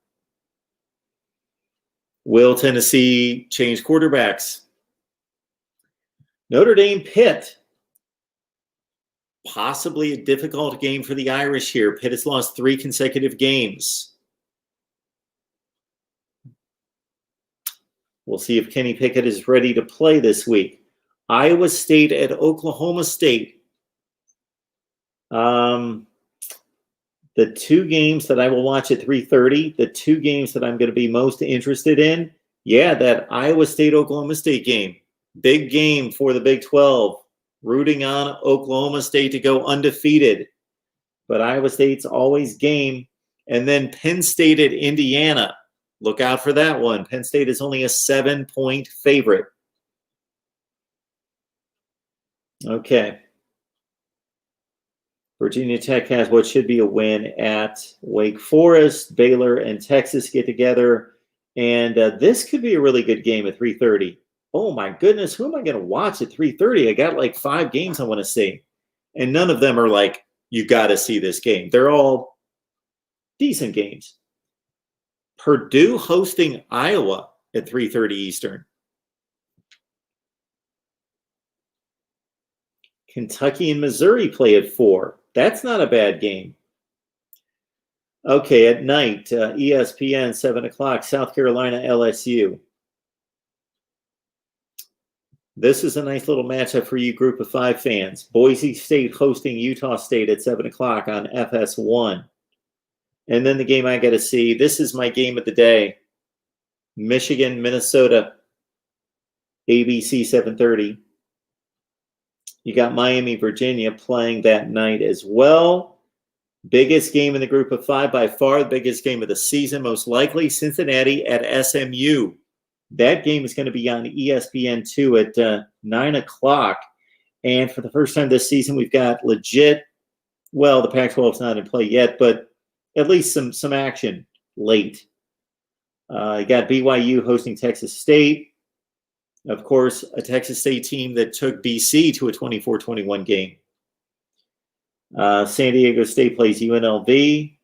Will Tennessee change quarterbacks? Notre Dame, Pitt. Possibly a difficult game for the Irish here. Pitt has lost 3 consecutive games. We'll see if Kenny Pickett is ready to play this week. Iowa State at Oklahoma State. The 2 games that I will watch at 3:30, the 2 games that I'm going to be most interested in, that Iowa State-Oklahoma State game. Big game for the Big 12. Rooting on Oklahoma State to go undefeated. But Iowa State's always game. And then Penn State at Indiana. Look out for that one. Penn State is only a 7-point favorite. Okay. Virginia Tech has what should be a win at Wake Forest. Baylor and Texas get together. And this could be a really good game at 3:30. Oh, my goodness. Who am I going to watch at 3:30? I got like 5 games I want to see. And none of them are like, you got to see this game. They're all decent games. Purdue hosting Iowa at 3:30 Eastern. Kentucky and Missouri play at 4. That's not a bad game. Okay, at night, ESPN, 7 o'clock, South Carolina, LSU. This is a nice little matchup for you group of 5 fans. Boise State hosting Utah State at 7 o'clock on FS1. And then the game I got to see, this is my game of the day. Michigan, Minnesota, ABC 7:30. You got Miami, Virginia playing that night as well. Biggest game in the group of 5, by far the biggest game of the season, most likely. Cincinnati at SMU. That game is going to be on ESPN2 at 9 o'clock. And for the first time this season, we've got legit, well, the Pac-12 is not in play yet, but at least some action late. You got BYU hosting Texas State. Of course, a Texas State team that took BC to a 24-21 game. San Diego State plays UNLV.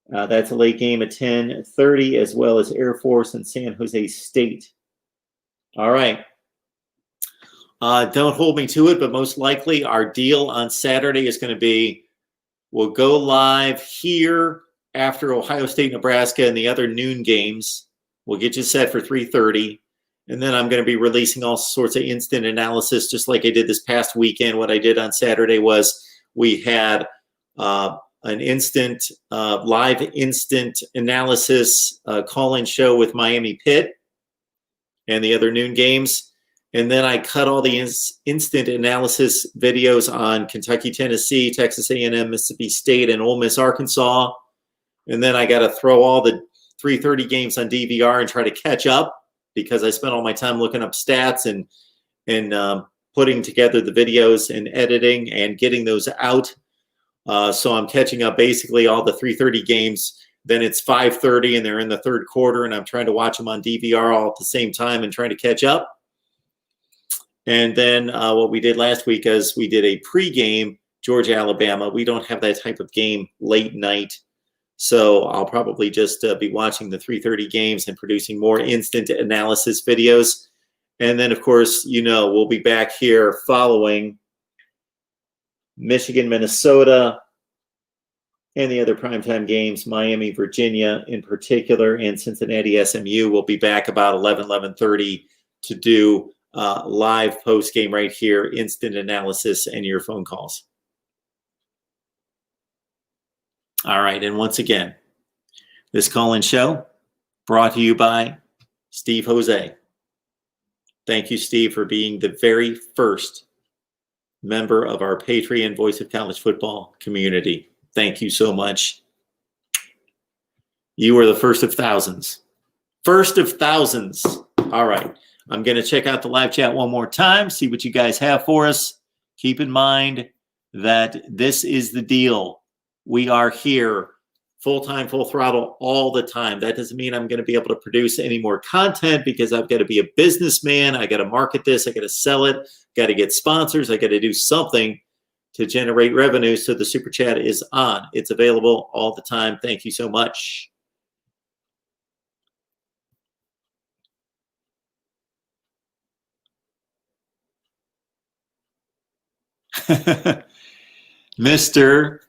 That's a late game at 10:30, as well as Air Force and San Jose State. All right. Don't hold me to it, but most likely our deal on Saturday is going to be we'll go live here after Ohio State, Nebraska, and the other noon games. We'll get you set for 3:30. And then I'm going to be releasing all sorts of instant analysis, just like I did this past weekend. What I did on Saturday was we had an instant, live instant analysis call-in show with Miami Pitt and the other noon games. And then I cut all the instant analysis videos on Kentucky, Tennessee, Texas A&M, Mississippi State, and Ole Miss, Arkansas. And then I got to throw all the 3:30 games on DVR and try to catch up because I spent all my time looking up stats and putting together the videos and editing and getting those out. So I'm catching up basically all the 3:30 games. Then it's 5:30 and they're in the third quarter, and I'm trying to watch them on DVR all at the same time and trying to catch up. And then what we did last week is we did a pregame Georgia, Alabama. We don't have that type of game late night. So I'll probably just be watching the 3:30 games and producing more instant analysis videos. And then, of course, we'll be back here following Michigan, Minnesota, and the other primetime games, Miami, Virginia in particular, and Cincinnati, SMU. We'll be back about 11:30 to do live post game right here, instant analysis and your phone calls. All right, and once again, this call-in show brought to you by Steve Jose. Thank you, Steve, for being the very first member of our Patreon Voice of College Football community. Thank you so much. You are the first of thousands. First of thousands. All right. I'm going to check out the live chat one more time, see what you guys have for us. Keep in mind that this is the deal. We are here full-time, full throttle all the time. That doesn't mean I'm going to be able to produce any more content because I've got to be a businessman. I got to market this. I got to sell it. Got to get sponsors. I got to do something to generate revenue. So the Super Chat is on. It's available all the time. Thank you so much. Mr.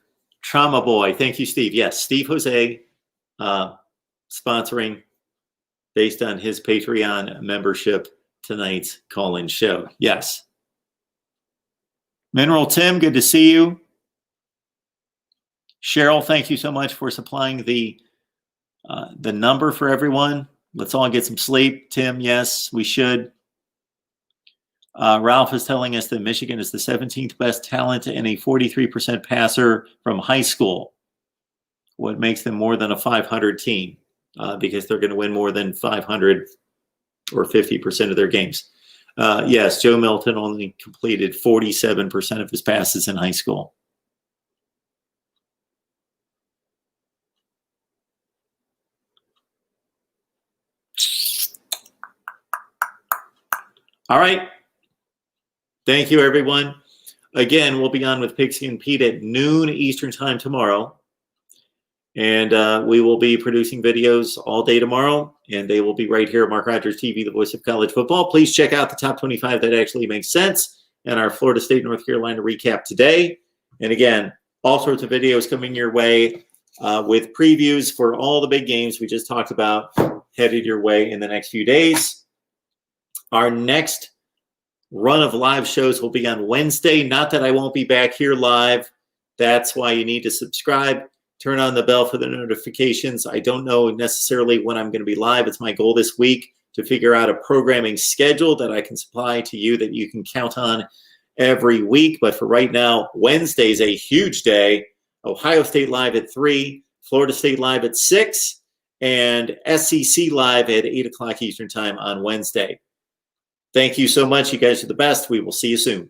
Trauma Boy. Thank you, Steve. Yes, Steve Jose sponsoring based on his Patreon membership tonight's call-in show. Yes. Mineral Tim, good to see you. Cheryl, thank you so much for supplying the number for everyone. Let's all get some sleep. Tim, yes, we should. Ralph is telling us that Michigan is the 17th best talent and a 43% passer from high school. What makes them more than a 500 team? Because they're going to win more than 500 or 50% of their games. Yes, Joe Milton only completed 47% of his passes in high school. All right. Thank you, everyone. Again, we'll be on with Pigskin Pete at noon Eastern time tomorrow. And we will be producing videos all day tomorrow. And they will be right here at Mark Rogers TV, the voice of college football. Please check out the top 25 that actually makes sense and our Florida State, North Carolina recap today. And again, all sorts of videos coming your way with previews for all the big games we just talked about headed your way in the next few days. Our next run of live shows will be on Wednesday. Not that I won't be back here live. That's why you need to subscribe. Turn on the bell for the notifications. I don't know necessarily when I'm going to be live. It's my goal this week to figure out a programming schedule that I can supply to you that you can count on every week. But for right now, Wednesday is a huge day. Ohio State live at 3, Florida State live at 6, and SEC live at 8 o'clock Eastern time on Wednesday. Thank you so much. You guys are the best. We will see you soon.